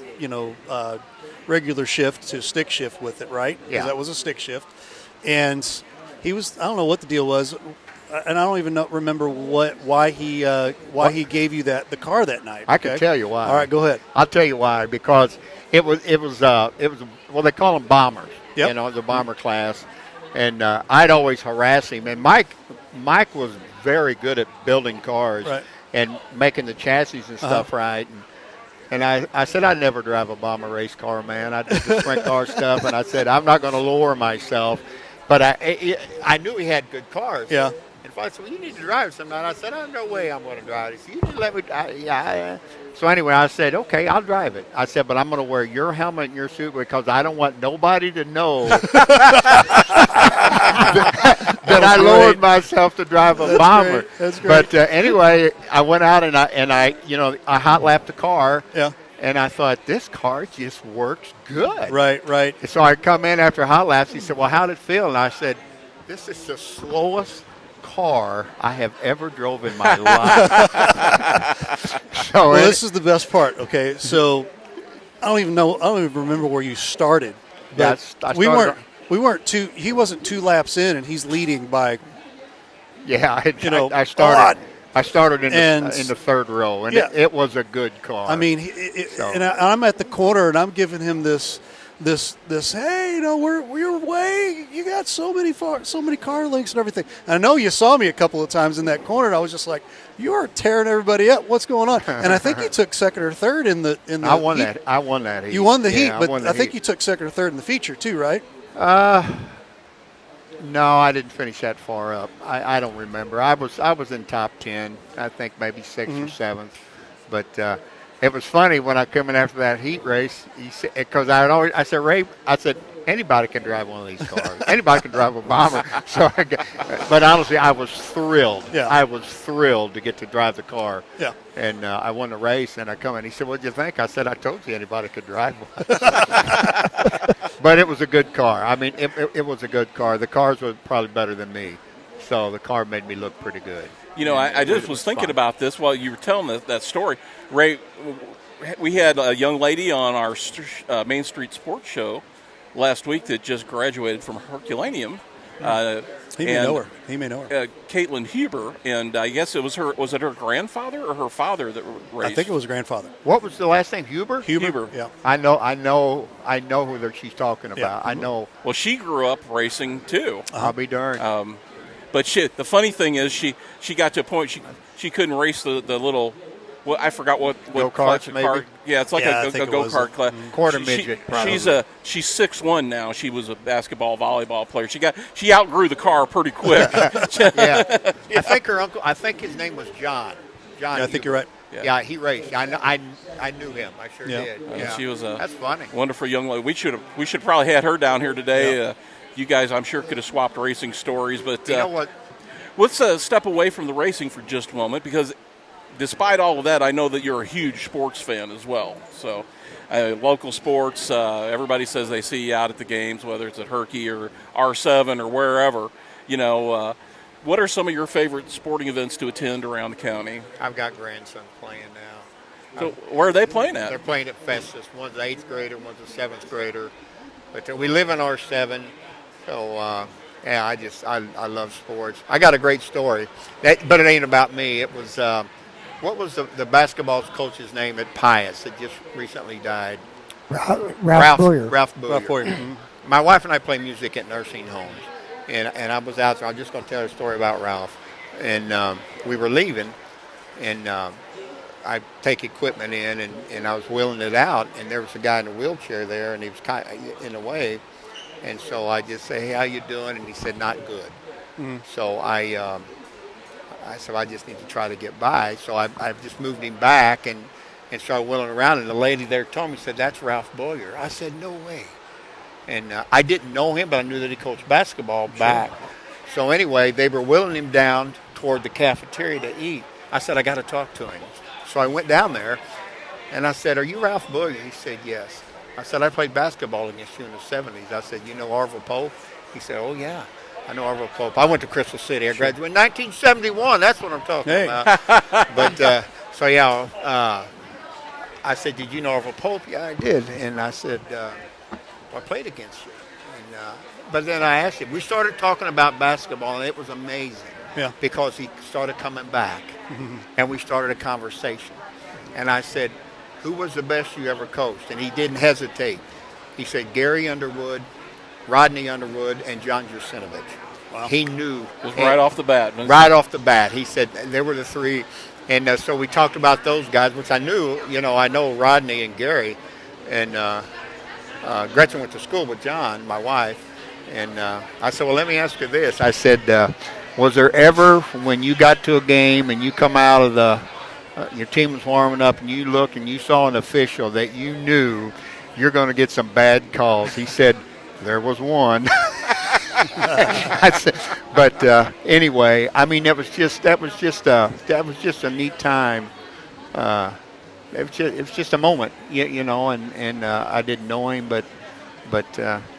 regular shift to stick shift with it, right? Yeah. That was a stick shift. and he was, I don't know what the deal was, and I don't even remember why he gave you the car that night. I can tell you why. All right, go ahead. I'll tell you why, because it was well, they call them bombers. Yep. You know, the bomber class, and I'd always harass him. And Mike was very good at building cars and making the chassis and stuff right. And I said I'd never drive a bomber race car, man. I did the sprint car stuff, and I said I'm not going to lower myself. But I knew he had good cars. Yeah. And I said, well, you need to drive sometime. I said, no way I'm going to drive it. He said, you just let me. So anyway, I said, okay, I'll drive it. I said, but I'm going to wear your helmet and your suit because I don't want nobody to know that I lowered myself to drive a bomber. That's great. But anyway, I went out and I hot lapped the car. Yeah. And I thought, this car just works good. Right. So I come in after hot laps. He said, well, how did it feel? And I said, this is the slowest car I have ever drove in my life. Well, this is the best part. Okay, so I don't even remember where you started. We weren't two. He wasn't 2 laps in, and he's leading by. Yeah, I started. I started in the third row, and yeah. it was a good car. I mean, and I'm at the corner, and I'm giving him this. Hey, we're way. You got so many car links and everything. And I know you saw me a couple of times in that corner, and I was just like, you are tearing everybody up. What's going on? And I think you took second or third in the. I won heat. that. I won that heat. You won the heat, but I think heat. you took second or third in the feature too, right? No, I didn't finish that far up. I don't remember. I was in top 10. I think maybe 6th or 7th, but. It was funny when I come in after that heat race, because I said, Ray, anybody can drive one of these cars. Anybody can drive a bomber. But honestly, I was thrilled. Yeah. I was thrilled to get to drive the car. Yeah. And I won the race, and I come in. He said, what'd you think? I said, I told you anybody could drive one. But it was a good car. I mean, it was a good car. The cars were probably better than me. So the car made me look pretty good. You know, I just was thinking about this while you were telling that story. Ray, we had a young lady on our Main Street Sports Show last week that just graduated from Herculaneum. He may know her. Caitlin Huber, and I guess it was her. Was it her grandfather or her father that raced? I think it was grandfather. What was the last name? Huber. Yeah. I know who she's talking about. Yeah. I know. Well, she grew up racing too. I'll be darned. But the funny thing is, she got to a point she couldn't race the little. Well, I forgot what go-karts, maybe? Car. Yeah, it's like a go-kart class. Quarter midget, probably. She's 6'1" now. She was a basketball, volleyball player. She outgrew the car pretty quick. Yeah, I think his name was John. Yeah, I think you're right. Yeah, he raced. I knew him. I sure did. Yeah. She was that's funny. Wonderful young lady. We should probably had her down here today. Yeah. You guys, I'm sure, could have swapped racing stories, but you know what? Let's step away from the racing for just a moment, because despite all of that, I know that you're a huge sports fan as well. So, local sports, everybody says they see you out at the games, whether it's at Herky or R7 or wherever. You know, what are some of your favorite sporting events to attend around the county? I've got grandsons playing now. So, where are they playing at? They're playing at Festus. One's an 8th grader, one's a 7th grader. But we live in R7. So, I love sports. I got a great story, but it ain't about me. It was, what was the basketball coach's name at Pius that just recently died? Ralph Boyer. Ralph Boyer. Mm-hmm. My wife and I play music at nursing homes, and I was out there. I'm just going to tell a story about Ralph. And we were leaving, and I take equipment in, and I was wheeling it out, and there was a guy in a wheelchair there, and he was kind of in the way. And so I just say, hey, how you doing? And he said, not good. Mm-hmm. So I said, I just need to try to get by. So I just moved him back and started wheeling around. And the lady there told me, said, that's Ralph Boyer. I said, no way. And I didn't know him, but I knew that he coached basketball back. So anyway, they were wheeling him down toward the cafeteria to eat. I said, I got to talk to him. So I went down there, and I said, are you Ralph Boyer? He said, yes. I said, I played basketball against you in the 70s. I said, you know Orville Pope? He said, oh, yeah, I know Orville Pope. I went to Crystal City. I graduated in 1971. That's what I'm talking about. But, I said, did you know Orville Pope? Yeah, I did. And I said, well, I played against you. And but then I asked him. We started talking about basketball, and it was amazing. Yeah. Because he started coming back, and we started a conversation. And I said, "Who was the best you ever coached?" And he didn't hesitate. He said, "Gary Underwood, Rodney Underwood, and John Jursinovich." Wow. He knew. It was right off the bat. Right off the bat. He said there were the three. And so we talked about those guys, which I knew. I know Rodney and Gary. And Gretchen went to school with John, my wife. And I said, well, let me ask you this. I said, was there ever, when you got to a game and you come out of your team was warming up and you look and you saw an official that you knew you're going to get some bad calls? He said, there was one. I said, but anyway, I mean, that was just a neat time. It was just a moment, and I didn't know him, but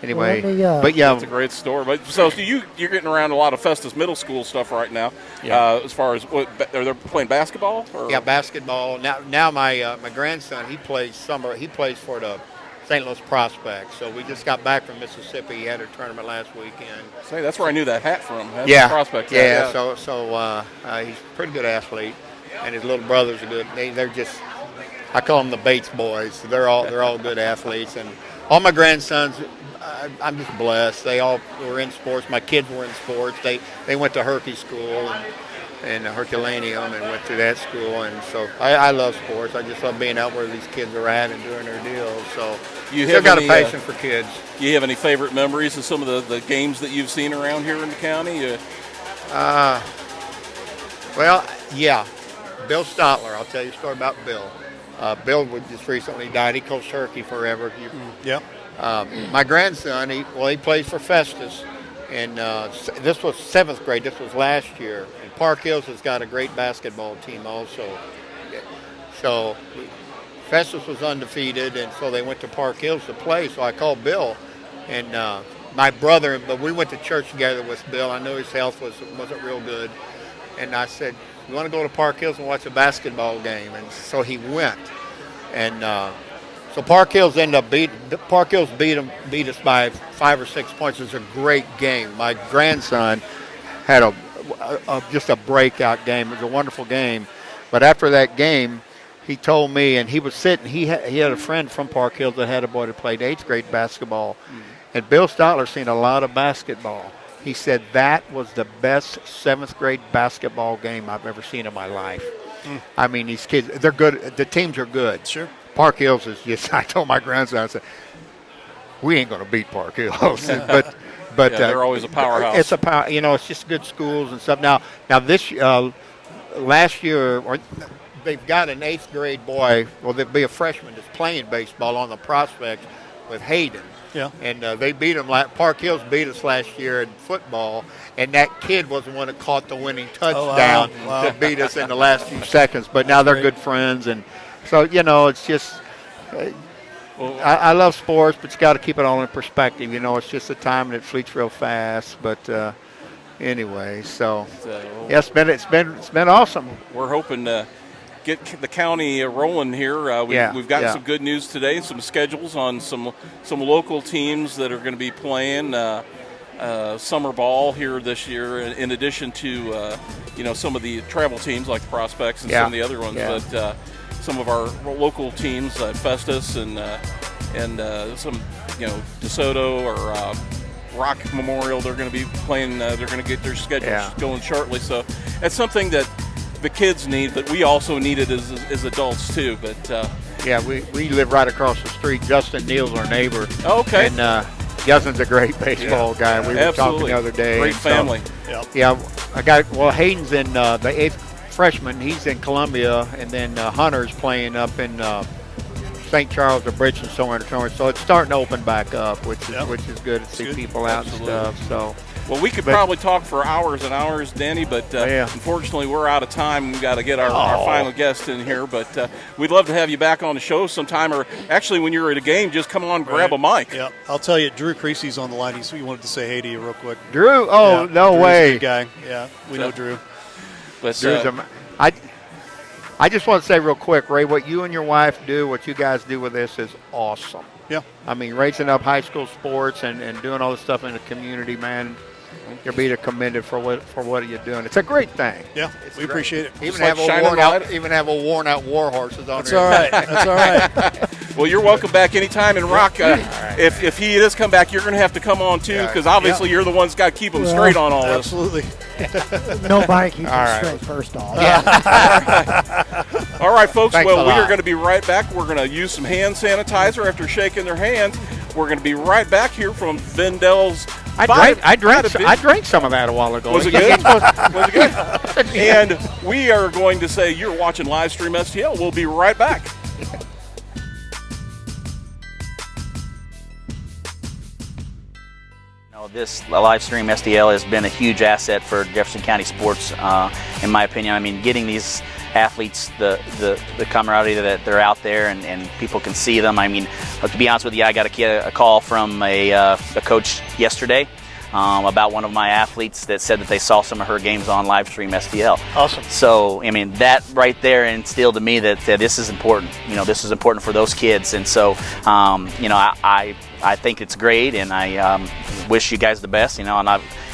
anyway, but yeah, it's a great story. But so you're getting around a lot of Festus Middle School stuff right now. Yeah. As far as what they're playing basketball. Or? Yeah, basketball. Now my grandson he plays for the St. Louis Prospects. So we just got back from Mississippi. He had a tournament last weekend. Say that's where I knew that hat from. That's yeah, the Prospects. Yeah. So he's a pretty good athlete, and his little brothers are good. They're just, I call them the Bates boys. They're all good athletes, and all my grandsons, I'm just blessed. They all were in sports. My kids were in sports. They went to Herky School and Herculaneum and went to that school. And so I love sports. I just love being out where these kids are at and doing their deals. So you still got a passion for kids. Do you have any favorite memories of some of the games that you've seen around here in the county? Well, yeah. Bill Stotler. I'll tell you a story about Bill. Bill just recently died. He coached Herky forever. Yep. My grandson, he plays for Festus, and this was 7th grade. This was last year. And Park Hills has got a great basketball team also. So Festus was undefeated, and so they went to Park Hills to play. So I called Bill, and my brother, but we went to church together with Bill. I know his health wasn't real good, and I said, you want to go to Park Hills and watch a basketball game? And so he went. And so Park Hills beat us by 5 or 6 points. It was a great game. My grandson had just a breakout game. It was a wonderful game. But after that game, he told me, and he was sitting, he had a friend from Park Hills that had a boy that played 8th grade basketball. And Bill Stotler seen a lot of basketball. He said that was the best 7th grade basketball game I've ever seen in my life. I mean, these kids, they're good. The teams are good. Sure. Park Hills is just, I told my grandson, I said, we ain't going to beat Park Hills. but yeah, they're always a powerhouse. It's a power, it's just good schools and stuff. Now this last year, they've got an 8th grade boy, well, there'll be a freshman that's playing baseball on the Prospect with Hayden. Yeah. And they beat them. Park Hills beat us last year in football, and that kid was the one that caught the winning touchdown that beat us in the last few seconds. But now they're good friends, and so it's just. I love sports, but you got to keep it all in perspective. It's just a time and it fleets real fast. But anyway, so yeah, it's been awesome. We're hoping to get the county rolling here. We've gotten some good news today, some schedules on some local teams that are going to be playing summer ball here this year, in addition to some of the travel teams like the Prospects and some of the other ones. Yeah. But some of our local teams, Festus and some DeSoto or Rock Memorial, they're going to be playing. They're going to get their schedules going shortly. So that's something that the kids need, but we also need it as adults too. But we live right across the street. Justin Neal's our neighbor. Okay. And Justin's a great baseball guy. We were talking the other day. Great family. Yeah, Hayden's in the 8th freshman. He's in Columbia, and then Hunter's playing up in St. Charles or Bridgeton, somewhere in the tournament. So it's starting to open back up, which is good to see people out and stuff. So. Well, we could probably talk for hours and hours, Danny, but unfortunately we're out of time. We've got to get our final guest in here, but we'd love to have you back on the show sometime, or actually when you're at a game, just come on, grab a mic. Yeah, I'll tell you, Drew Creasy's on the line. He wanted to say hey to you real quick. Drew? Oh, no Drew's way. A good guy. Yeah, we know Drew. But, Drew's I just want to say real quick, Ray, what you and your wife do, what you guys do with this is awesome. Yeah. I mean, raising up high school sports and doing all this stuff in the community, man. You're being commended for what you're doing. It's a great thing. Yeah, we appreciate it. Even like have a worn out war horses on That's there. all right. That's all right. Well, you're welcome back anytime. And Rock, if he does come back, you're going to have to come on too, because obviously you're the ones that's got to keep him straight on all this. Absolutely. Nobody keeps it straight, first off. All right, folks. Thanks Well, a we are lot. going to be right back. We're going to use some hand sanitizer after shaking their hands. We're going to be right back here from Vindel's. I drank some of that a while ago. Was it good? Was it good? And we are going to say you're watching Livestream STL. We'll be right back. This live stream SDL has been a huge asset for Jefferson County sports, in my opinion. I mean, getting these athletes the camaraderie that they're out there and people can see them. I mean, to be honest with you, I got a call from a coach yesterday about one of my athletes that said that they saw some of her games on live stream SDL. Awesome. So, I mean, that right there instilled to me that this is important. You know, this is important for those kids. And so, you know, I think it's great, and I wish you guys the best. You know, and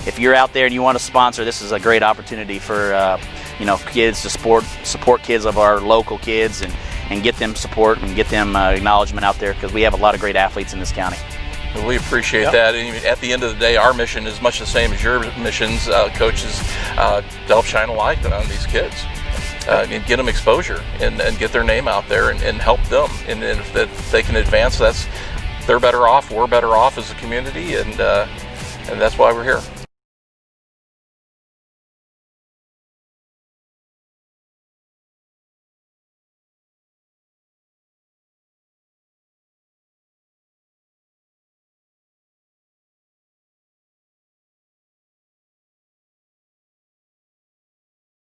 if you're out there and you want to sponsor, this is a great opportunity for you know, kids to support kids of our local kids and get them support and get them acknowledgement out there, because we have a lot of great athletes in this county. We appreciate that. And at the end of the day, our mission is much the same as your missions, coaches, to help shine a light on these kids and get them exposure and get their name out there and help them. And if they can advance, they're better off. We're better off as a community, and that's why we're here.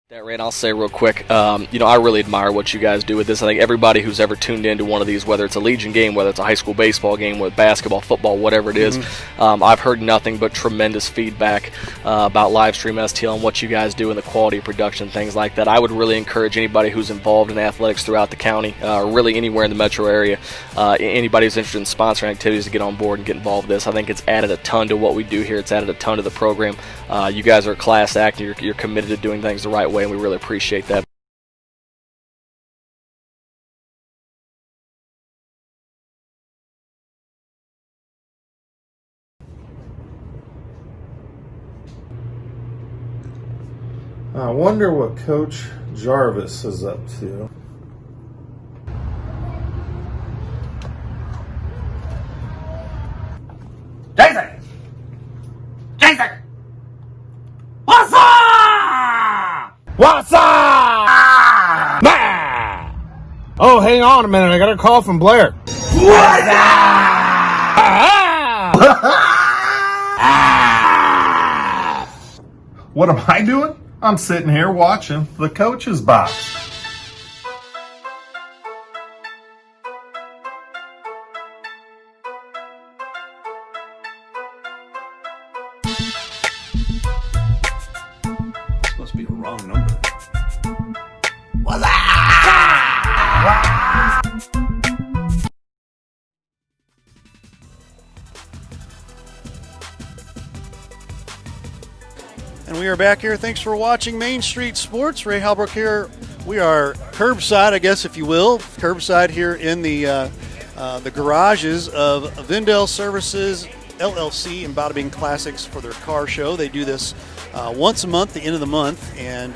That Ray, and I'll say real quick, you know, I really admire what you guys do with this. I think everybody who's ever tuned into one of these, whether it's a Legion game, whether it's a high school baseball game, with basketball, football, whatever it is, I've heard nothing but tremendous feedback about Livestream STL and what you guys do and the quality of production, things like that. I would really encourage anybody who's involved in athletics throughout the county, or really anywhere in the metro area, anybody who's interested in sponsoring activities, to get on board and get involved with this. I think it's added a ton to what we do here. It's added a ton to the program. You guys are a class act, and you're committed to doing things the right way, and we really appreciate that. I wonder what Coach Jarvis is up to. Jason! What's up? What's up? Man! Oh, hang on a minute. I got a call from Blair. What's What am I doing? I'm sitting here watching the coach's box. This must be a wrong number. And we are back here. Thanks for watching Main Street Sports. Ray Halbrook here. We are curbside, I guess, if you will. Curbside here in the garages of Vindel Services LLC and Bada Bing Classics for their car show. They do this once a month, the end of the month. And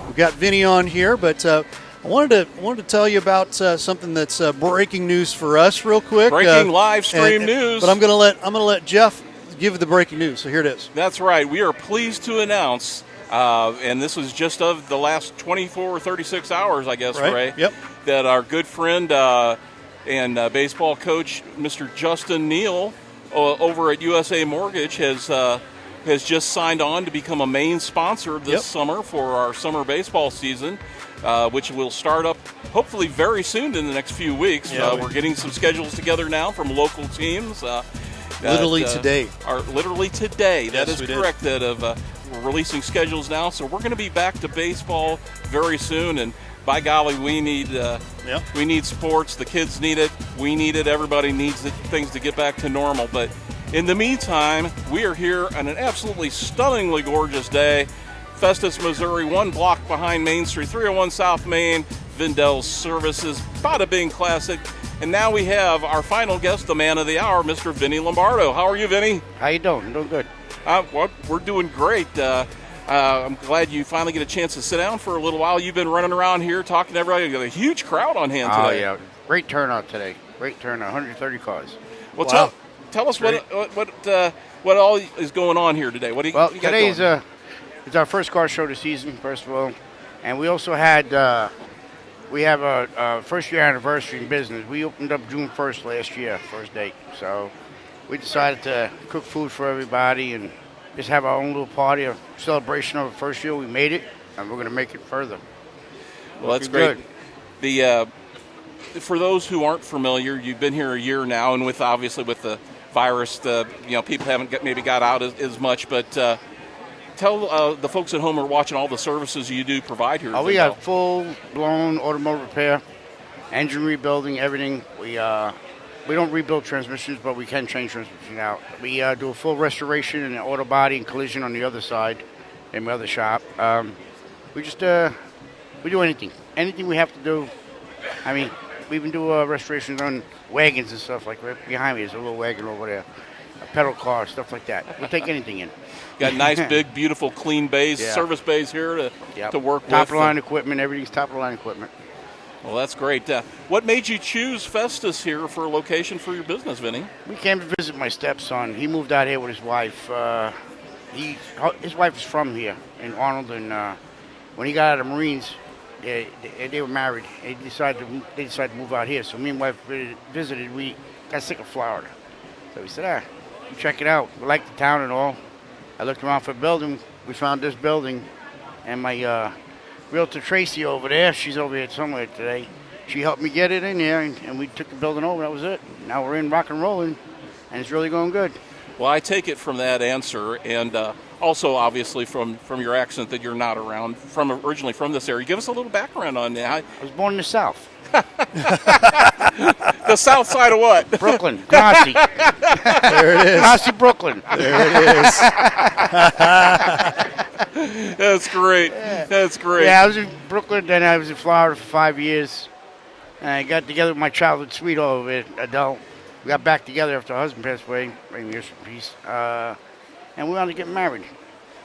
we've got Vinny on here, but I wanted to tell you about something that's breaking news for us real quick. Breaking live stream news. But I'm going to let Jeff give the breaking news. So here it is. That's right. We are pleased to announce, and this was just of the last 24 or 36 hours, I guess, Right. Ray, Yep. that our good friend and baseball coach, Mr. Justin Neal, over at USA Mortgage, has just signed on to become a main sponsor this summer for our summer baseball season, which will start up hopefully very soon in the next few weeks. We're getting some schedules together now from local teams. Literally today. Literally today. That Yes, is we correct. That we're releasing schedules now, so we're going to be back to baseball very soon. And by golly, we need sports. The kids need it. We need it. Everybody needs it, things to get back to normal. But in the meantime, we are here on an absolutely stunningly gorgeous day. Festus, Missouri, 1 block behind Main Street, 301 South Main, Vindel Services, Bada Bing Classic. And now we have our final guest, the man of the hour, Mr. Vinny Lombardo. How are you, Vinny? How you doing? I'm doing good. Well, we're doing great. I'm glad you finally get a chance to sit down for a little while. You've been running around here talking to everybody. You've got a huge crowd on hand today. Oh, yeah. Great turnout today. Great turnout. 130 cars. Well, wow. Tell us what all is going on here today. What do you got today going? It's our first car show of the season, first of all. And we also had we have a first-year anniversary in business. We opened up June 1st last year, first date. So we decided to cook food for everybody and just have our own little party, a celebration of the first year. We made it, and we're going to make it further. Well, that's great. For those who aren't familiar, you've been here a year now, and obviously with the virus, people haven't maybe got out as much. But tell the folks at home who are watching all the services you do provide here. We got full-blown automotive repair, engine rebuilding, everything. We don't rebuild transmissions, but we can change transmission out. We do a full restoration and auto body and collision on the other side in my other shop. We do anything we have to do. I mean, we even do restorations on wagons and stuff like right behind me. There's a little wagon over there, a pedal car, stuff like that. We'll take anything in. Got nice, big, beautiful, clean bays, service bays here to work with. Top-of-the-line equipment. Everything's top-of-the-line equipment. Well, that's great. What made you choose Festus here for a location for your business, Vinny? We came to visit my stepson. He moved out here with his wife. His wife is from here in Arnold, and when he got out of the Marines, they were married. They decided to move out here. So me and my wife visited. We got sick of Florida. So we said, check it out. We like the town and all. I looked around for a building. We found this building. And my realtor Tracy over there, she's over here somewhere today. She helped me get it in there, and we took the building over. That was it. Now we're in rock and rolling, and it's really going good. Well, I take it from that answer, and also obviously from your accent that you're not originally from this area. Give us a little background on that. I was born in the South. The south side of what? Brooklyn, Nazi. There it is. Nazi, Brooklyn. There it is. That's great. That's great. Yeah, I was in Brooklyn, then I was in Florida for 5 years. And I got together with my childhood sweetheart over there, Adele. We got back together after her husband passed away. May he rest in peace. And we wanted to get married.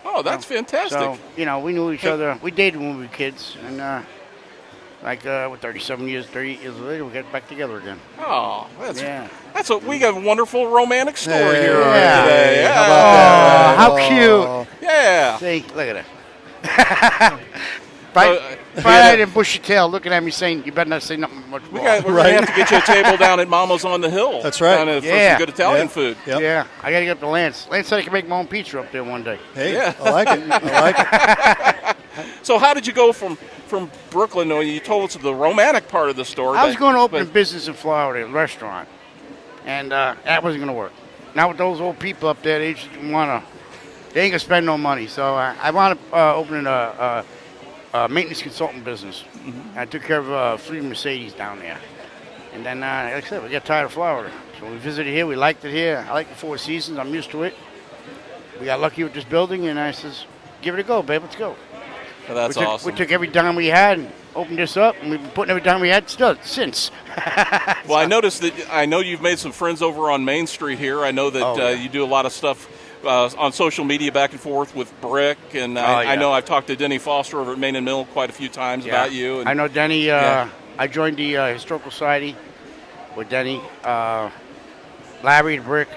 Oh, that's fantastic. So, we knew each other. We dated when we were kids. And, 37 years, 38 years later, we got back together again. Oh, we got a wonderful romantic story here today. Yeah. How about that? How cute. Yeah. See, look at it. If I didn't bush your tail looking at me saying, you better not say nothing much more. We're going to have to get you a table down at Mama's on the Hill. That's right. For some good Italian food. Yep. Yeah, I got to get up to Lance. Lance said I could make my own pizza up there one day. Hey, I like it. I like it. So how did you go from Brooklyn? You told us the romantic part of the story. I was going to open a business in Florida, a restaurant, and that wasn't going to work. Now with those old people up there, they just they ain't going to spend no money. So I wound up opening a maintenance consultant business. Mm-hmm. I took care of three Mercedes down there. And then, like I said, we got tired of Florida. So we visited here. We liked it here. I like the Four Seasons. I'm used to it. We got lucky with this building, and I says, give it a go, babe. Let's go. Well, that's awesome. We took every dime we had and opened this up, and we've been putting every dime we had since. Well, I noticed that I know you've made some friends over on Main Street here. I know that you do a lot of stuff on social media back and forth with Brick, and I know I've talked to Denny Foster over at Main and Mill quite a few times about you. And I know Denny. I joined the Historical Society with Denny, Larry, and Brick.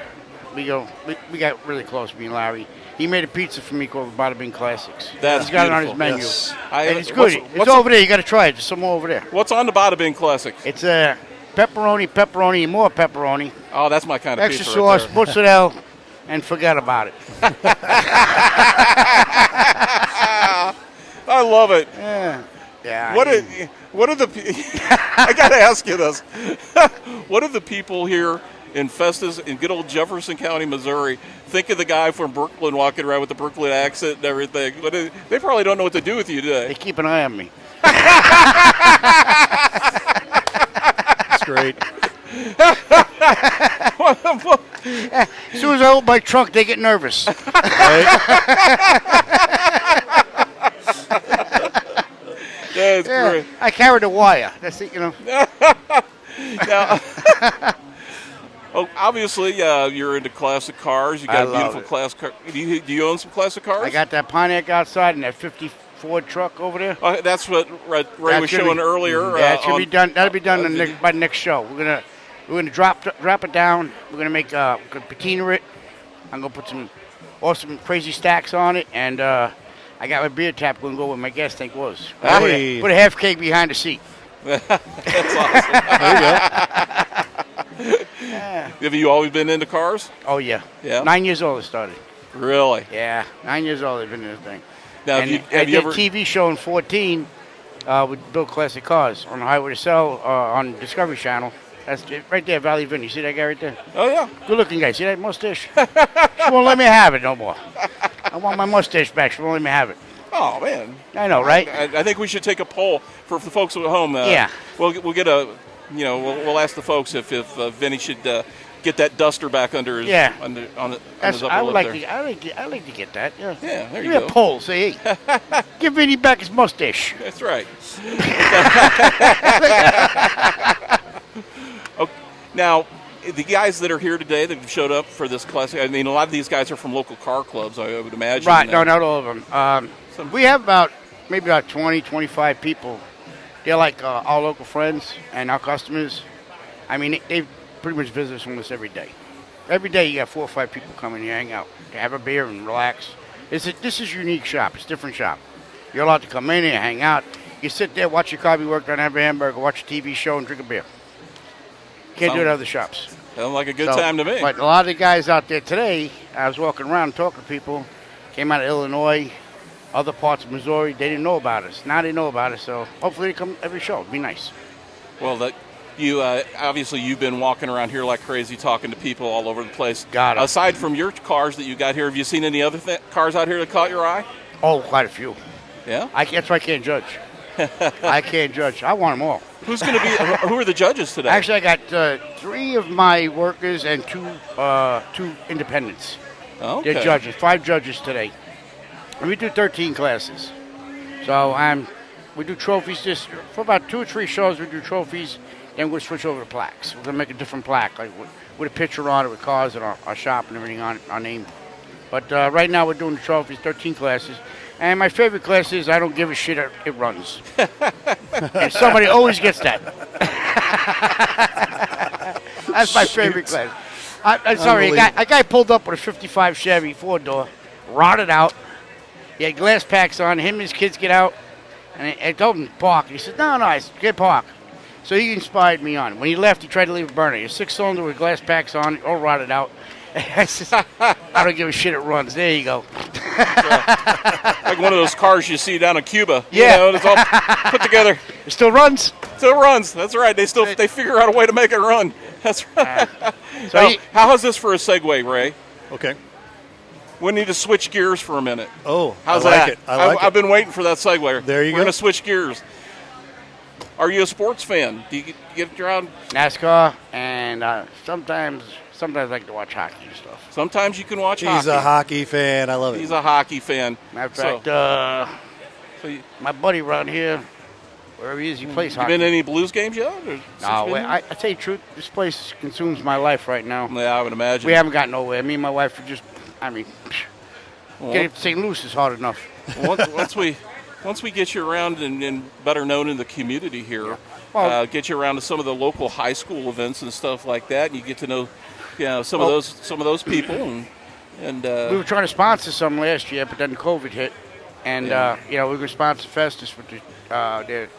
We got really close, me and Larry. He made a pizza for me called the Bada Bing Classics. He's got it on his menu. Yes. And it's good. It's over there. You got to try it. There's some more over there. What's on the Bada Bing Classics? It's pepperoni, and more pepperoni. Oh, that's my kind of extra pizza. Extra sauce, mozzarella, and forget about it. I love it. Yeah. What are the? I got to ask you this. What are the people here in Festus, in good old Jefferson County, Missouri, think of the guy from Brooklyn walking around with the Brooklyn accent and everything? But they probably don't know what to do with you today. They keep an eye on me. That's great. As soon as I open my trunk, they get nervous. That's great. I carried a wire. That's it, Now, obviously, you're into classic cars. You got a beautiful classic car. Do you own some classic cars? I got that Pontiac outside and that 50 Ford truck over there. That's what Ray was showing earlier. Yeah, it's gonna be done. That'll be done by the next show. We're gonna drop it down. We're gonna make we're gonna patina it. I'm gonna put some awesome crazy stacks on it, and I got my beer tap going to go where my gas tank was. Hey. Put a half keg behind the seat. That's awesome. There you go. Have you always been into cars? Oh yeah. Yeah. 9 years old I started. Really? Yeah, 9 years old I've been in this thing. Now, And I did a TV show in 14 with Build Classic Cars on the Highway to Sell on Discovery Channel. That's it, right there, Valley Vin. You see that guy right there? Oh, yeah. Good looking guy. See that mustache? She won't let me have it no more. I want my mustache back. She won't let me have it. Oh, man. I know, right? I think we should take a poll for the folks at home. Yeah. We'll get we'll ask the folks if Vinny should get that duster back under his on his upper lip there. I like to get that. Yeah. Yeah, there you Give me go. a poll. Say, hey, give Vinny back his mustache. That's right. Okay. Now, the guys that are here today that have showed up for this classic, I mean, a lot of these guys are from local car clubs, I would imagine. Right. No, not all of them. We have maybe about 20, 25 people. They're like our local friends and our customers. I mean, they pretty much visit us almost every day. Every day you got 4 or 5 people coming here, hang out, to have a beer and relax. This is a unique shop. It's a different shop. You're allowed to come in here, hang out. You sit there, watch your car be worked on, have a hamburger, watch a TV show, and drink a beer. Can't do it at other shops. Sounds like a good time to me. But a lot of the guys out there today, I was walking around talking to people, came out of Illinois, other parts of Missouri. They didn't know about us. Now they know about us, so hopefully they come every show. It'd be nice. Well, you obviously you've been walking around here like crazy, talking to people all over the place. Got it. Aside from your cars that you got here, have you seen any other cars out here that caught your eye? Oh, quite a few. Yeah? That's why I can't judge. I can't judge. I want them all. Who's going to be? Who are the judges today? Actually, I got 3 of my workers and 2 independents. Okay. They're judges. 5 judges today. And we do 13 classes. So we do trophies just for about 2 or 3 shows. We do trophies, then we'll switch over to plaques. We're gonna make a different plaque, like with a picture on it, with cars and our shop and everything on it, our name. But right now we're doing the trophies, 13 classes. And my favorite class is I don't give a shit, it runs. And somebody always gets that. That's my favorite class. I'm sorry, a guy pulled up with a 55 Chevy 4-door, rotted out. He had glass packs on. Him and his kids get out. And I told him to park. And he said, no, I can't park. So he inspired me on. When he left, he tried to leave a burner. A 6-cylinder with glass packs on, all rotted out. I said, I don't give a shit, it runs. There you go. Like one of those cars you see down in Cuba. Yeah. You know, it's all put together. It still runs. Still runs. That's right. They figure out a way to make it run. That's right. How is this for a segue, Ray? Okay. We need to switch gears for a minute. Oh, how's I like that? it. I like I've been waiting for that segue. There you We're go. going to switch gears. Are you a sports fan? Do you get around? NASCAR, and sometimes I like to watch hockey and stuff. Sometimes you can watch hockey. He's a hockey fan. I love it. He's a hockey fan. Matter of fact, my buddy around here, wherever he is, he plays hockey. You been to any Blues games yet? No, I tell you the truth, this place consumes my life right now. Yeah, I would imagine. We haven't got nowhere. Me and my wife are just, getting to St. Louis is hard enough. Once we get you around and better known in the community here, get you around to some of the local high school events and stuff like that, and you get to know, some of those people. And we were trying to sponsor some last year, but then COVID hit, and we were going to sponsor Festus with their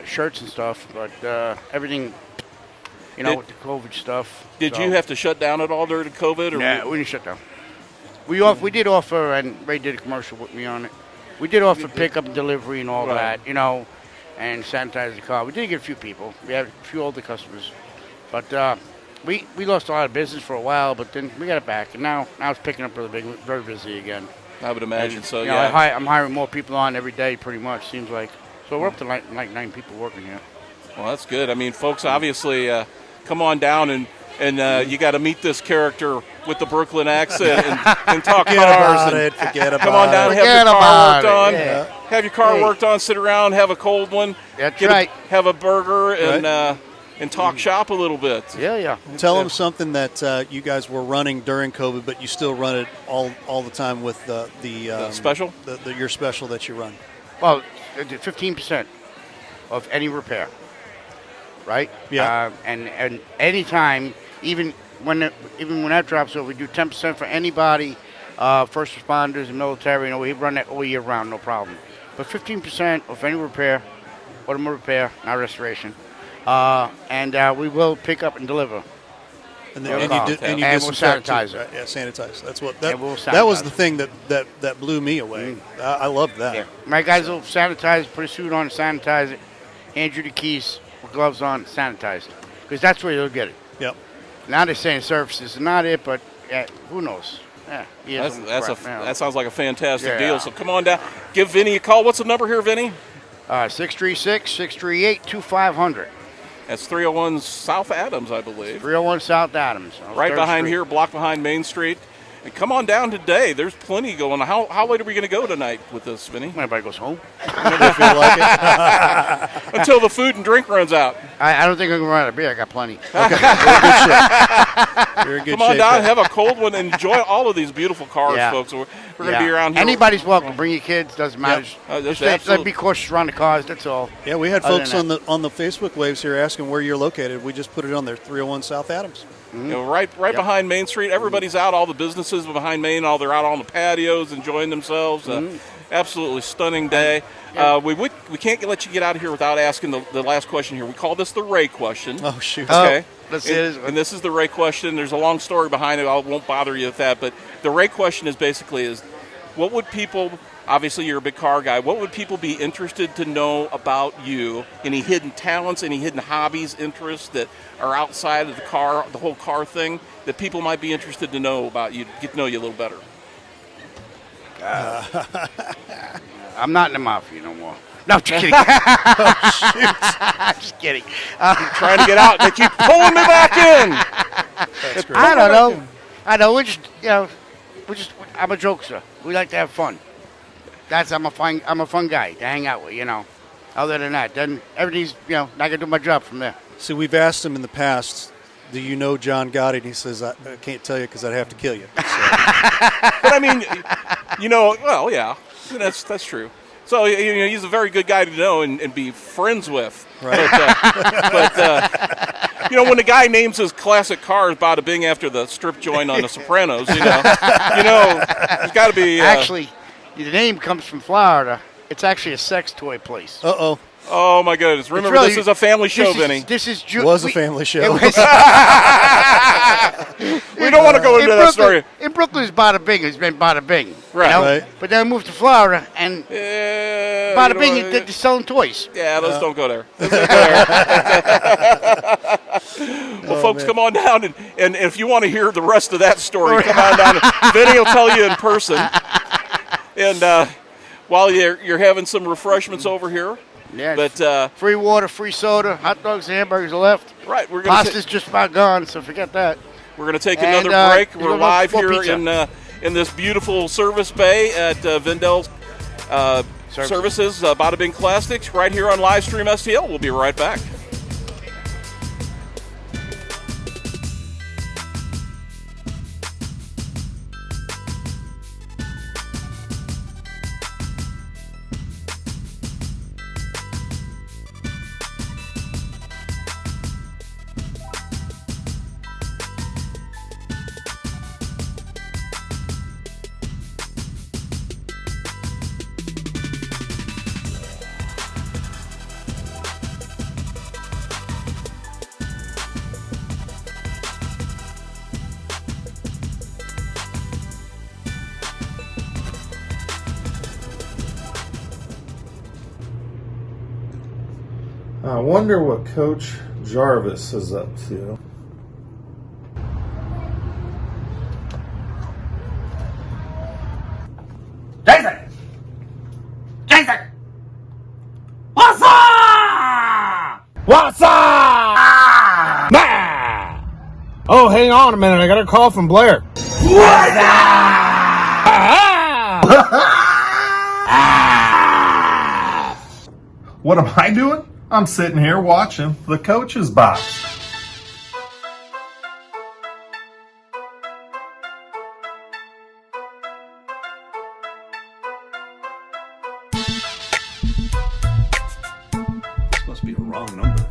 shirts and stuff, but everything, with the COVID stuff. Did you have to shut down at all during COVID? Or we didn't shut down. We did offer, and Ray did a commercial with me on it. We did offer pickup and delivery and all that, and sanitize the car. We did get a few people. We had a few older customers. But we lost a lot of business for a while, but then we got it back. And now it's picking up really big, very busy again. I would imagine so, I'm hiring more people on every day, pretty much, seems like. So we're up to like 9 people working here. Well, that's good. I mean, folks, obviously, come on down and you got to meet this character with the Brooklyn accent and talk Forget cars. about it. Forget about it. Come on down, have Forget your car worked about on. it, yeah. Have your car Hey. worked on. Sit around, have a cold one. That's right. Have a burger and talk shop a little bit. Yeah. Tell them something that you guys were running during COVID, but you still run it all the time with the special? Your special that you run. Well, 15% of any repair, right? Yeah. And anytime, even when that drops over, we do 10% for anybody, first responders and military. We run that all year round, no problem. But 15% of any repair, automobile repair, not restoration, and we will pick up and deliver. And we'll disinfect sanitize too. it. Yeah, sanitize. That's what And we'll that was sanitize the it. thing that blew me away. I loved that. Yeah. My guys will sanitize, put a suit on, sanitize it, hand you the keys, with gloves on, sanitize it. Because that's where you'll get it. Yep. Now they're saying surfaces is not it, but who knows? Yeah, That sounds like a fantastic Yeah. deal. So come on down. Give Vinny a call. What's the number here, Vinny? 636-638-2500. That's 301 South Adams, I believe. 301 South Adams. Right 3rd behind Street. here, block behind Main Street. And come on down today. There's plenty going on. How late are we going to go tonight with this, Vinny? When everybody goes home. Whenever they feel like it. Until the food and drink runs out. I don't think I'm going to run out of beer. I got plenty. You're in good Come on shape. down, have a cold one, and enjoy all of these beautiful cars, Yeah. folks. We're going to be around here. Anybody's welcome. Bring your kids. Doesn't matter. That's Just absolute- be cautious around the cars. That's all. Yeah, we had Other folks than on the Facebook waves here asking where you're located. We just put it on there, 301 South Adams. You know, right behind Main Street. Everybody's out. All the businesses behind Main, they're out on the patios enjoying themselves. Absolutely stunning day. We can't let you get out of here without asking the last question here. We call this the Ray question. Oh, shoot. Okay. And this is the Ray question. There's a long story behind it. I won't bother you with that. But the Ray question is what would people, obviously you're a big car guy, what would people be interested to know about you? Any hidden talents, any hidden hobbies, interests that are outside of the car, the whole car thing, that people might be interested to know about you, get to know you a little better? I'm not in the mafia no more. No, just kidding. Just kidding. Trying to get out. They keep pulling me back in. That's great. I don't know. We're just, I'm a jokester. We like to have fun. I'm a fun guy to hang out with, Other than that, then everything's, I can do my job from there. See, we've asked him in the past, do you know John Gotti? And he says, I can't tell you because I'd have to kill you. So. But I mean, well, yeah, that's true. So he's a very good guy to know and be friends with. Right. But when the guy names his classic cars Bada Bing after the strip joint on The Sopranos, there's got to be. Actually, the name comes from Florida. It's actually a sex toy place. Uh-oh. Oh, my goodness. Remember, this is a family show, Vinny. This is It was a family show. We don't want to go into that story. In Brooklyn, it's Bada Bing. It's been Bada Bing. Right. Right. But then I moved to Florida, and Bada Bing, they're selling toys. Yeah, let's don't go there. Well, folks, come on down, and if you want to hear the rest of that story, come on down. Vinny will tell you in person. And while you're having some refreshments over here, Yeah, but free water, free soda, hot dogs, hamburgers are left. right, we're gonna Pasta's just about gone, so forget that. we're gonna take And, another break. you We're want live more here pizza? in this beautiful service bay at Vindel's Services, Bada Bing Plastics, right here on Livestream STL. We'll be right back. I wonder what Coach Jarvis is up to. Jason! Jason! What? Oh, hang on a minute. I got a call from Blair. What am I doing? I'm sitting here watching the coach's box. This must be a wrong number.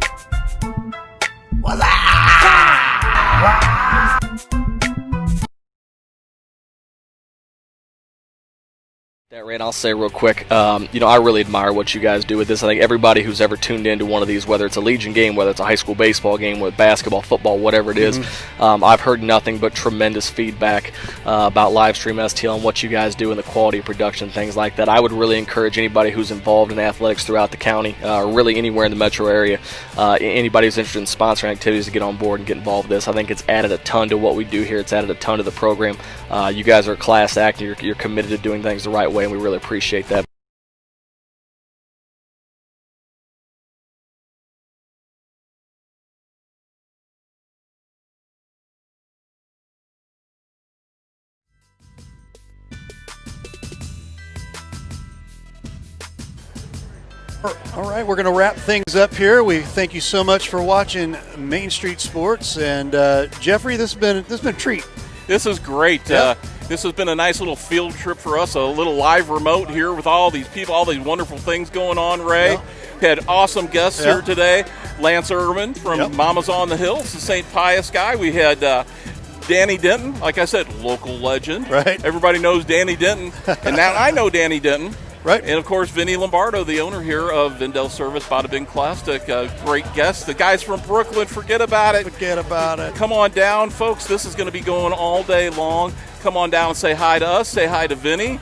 That Ray, and I'll say real quick, I really admire what you guys do with this. I think everybody who's ever tuned into one of these, whether it's a Legion game, whether it's a high school baseball game, with basketball, football, whatever it is, I've heard nothing but tremendous feedback about Livestream STL and what you guys do and the quality of production, things like that. I would really encourage anybody who's involved in athletics throughout the county, really anywhere in the metro area, anybody who's interested in sponsoring activities to get on board and get involved with this. I think it's added a ton to what we do here. It's added a ton to the program. You guys are a class act. You're committed to doing things the right way, and we really appreciate that. All right, we're going to wrap things up here. We thank you so much for watching Main Street Sports, and Jeffrey, this has been a treat. This is great. Yep. This has been a nice little field trip for us, a little live remote here with all these people, all these wonderful things going on, Ray. Yep. Had awesome guests here today. Lance Irvin from Yep. Mama's on the Hill, the St. Pius guy. We had Danny Denton, like I said, local legend. Right. Everybody knows Danny Denton, and now I know Danny Denton. Right. And, of course, Vinny Lombardo, the owner here of Vindel Service, Bada Bing Plastic. Great guest. The guys from Brooklyn, forget about it. Forget about it. Come on down, folks. This is going to be going all day long. Come on down and say hi to us. Say hi to Vinny.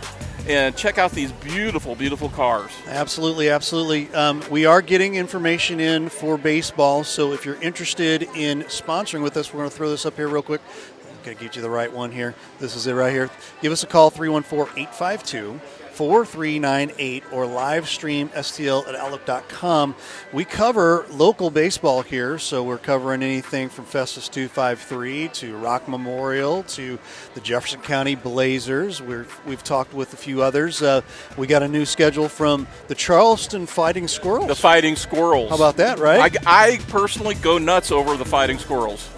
And check out these beautiful, beautiful cars. Absolutely, absolutely. We are getting information in for baseball, so if you're interested in sponsoring with us, we're going to throw this up here real quick. I'm going to get you the right one here. This is it right here. Give us a call, 314-852-4398, or live stream STL at Outlook.com. We cover local baseball here, so we're covering anything from Festus 253 to Rock Memorial to the Jefferson County Blazers. We've talked with a few others. We got a new schedule from the Charleston Fighting Squirrels. The Fighting Squirrels. How about that, right? I personally go nuts over the Fighting Squirrels.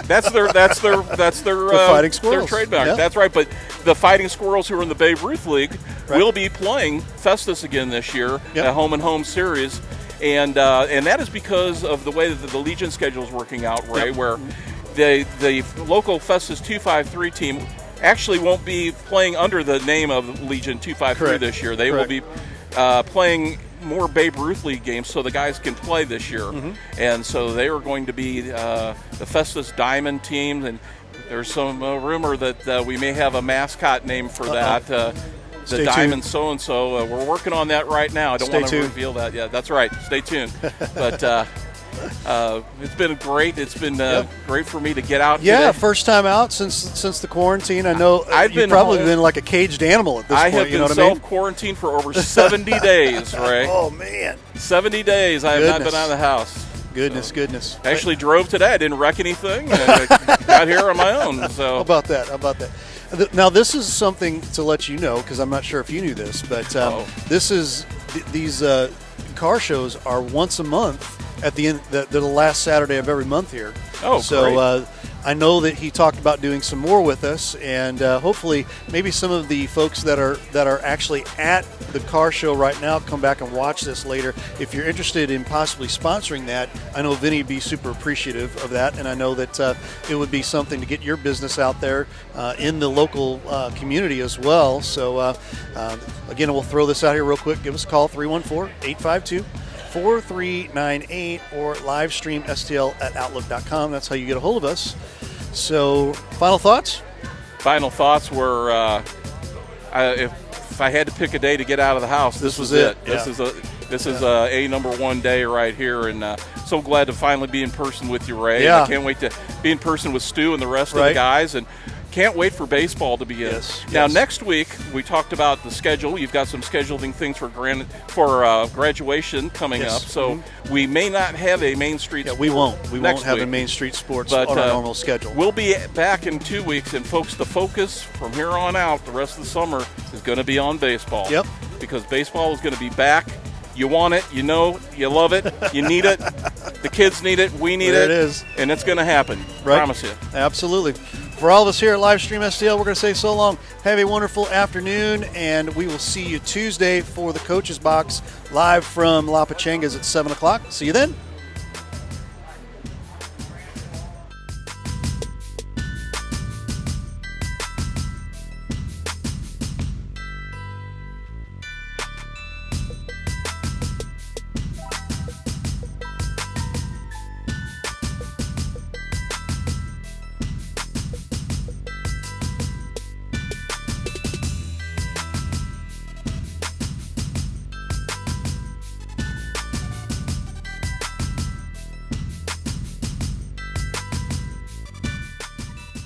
That's their Fighting Squirrels. Their trademark. Yeah. That's right. But the Fighting Squirrels, who are in the Babe Ruth League, will be playing Festus again this year, a home and home series, and that is because of the way that the Legion schedule is working out, Ray, where the local Festus 253 team actually won't be playing under the name of Legion 253 this year. They will be playing more Babe Ruth League games so the guys can play this year. And so they are going to be the Festus Diamond team, and there's some rumor that we may have a mascot name for that. The Diamond so-and-so. We're working on that right now. I don't want to reveal that yet. That's right. Stay tuned. But it's been great. It's been great for me to get out today. First time out since the quarantine. I know you've probably been like a caged animal at this point. I have been self-quarantined for over 70 days, Ray. Oh, man. 70 days I have not been out of the house. Goodness. I actually drove today. I didn't wreck anything. I got here on my own. So How about that? Now, this is something to let you know, because I'm not sure if you knew this, but these car shows are once a month at the end. They're the last Saturday of every month here. Oh, so great. I know that he talked about doing some more with us, and hopefully maybe some of the folks that are actually at the car show right now come back and watch this later. If you're interested in possibly sponsoring that, I know Vinny would be super appreciative of that, and I know that it would be something to get your business out there in the local community as well. So again, we'll throw this out here real quick. Give us a call, 314-852-4398, or live stream STL at Outlook.com. That's how you get a hold of us. So, final thoughts? Final thoughts were if I had to pick a day to get out of the house, this was it. Yeah. This is a number one day right here, and so glad to finally be in person with you, Ray. Yeah. I can't wait to be in person with Stu and the rest of the guys, and Can't wait for baseball to begin. Now, next week, we talked about the schedule. You've got some scheduling things for graduation coming up, so we may not have a Main Street we won't. We won't have week. a Main Street Sports But, on our normal schedule. We'll be back in 2 weeks, and folks, the focus from here on out, the rest of the summer, is going to be on baseball. Yep. Because baseball is going to be back. You want it, you know, you love it, you need it. The kids need it, we need There it. it is. And it's going to happen. Right. Promise you. Absolutely. For all of us here at Livestream STL, we're going to say so long. Have a wonderful afternoon, and we will see you Tuesday for the Coach's Box live from La Pachangas at 7 o'clock. See you then.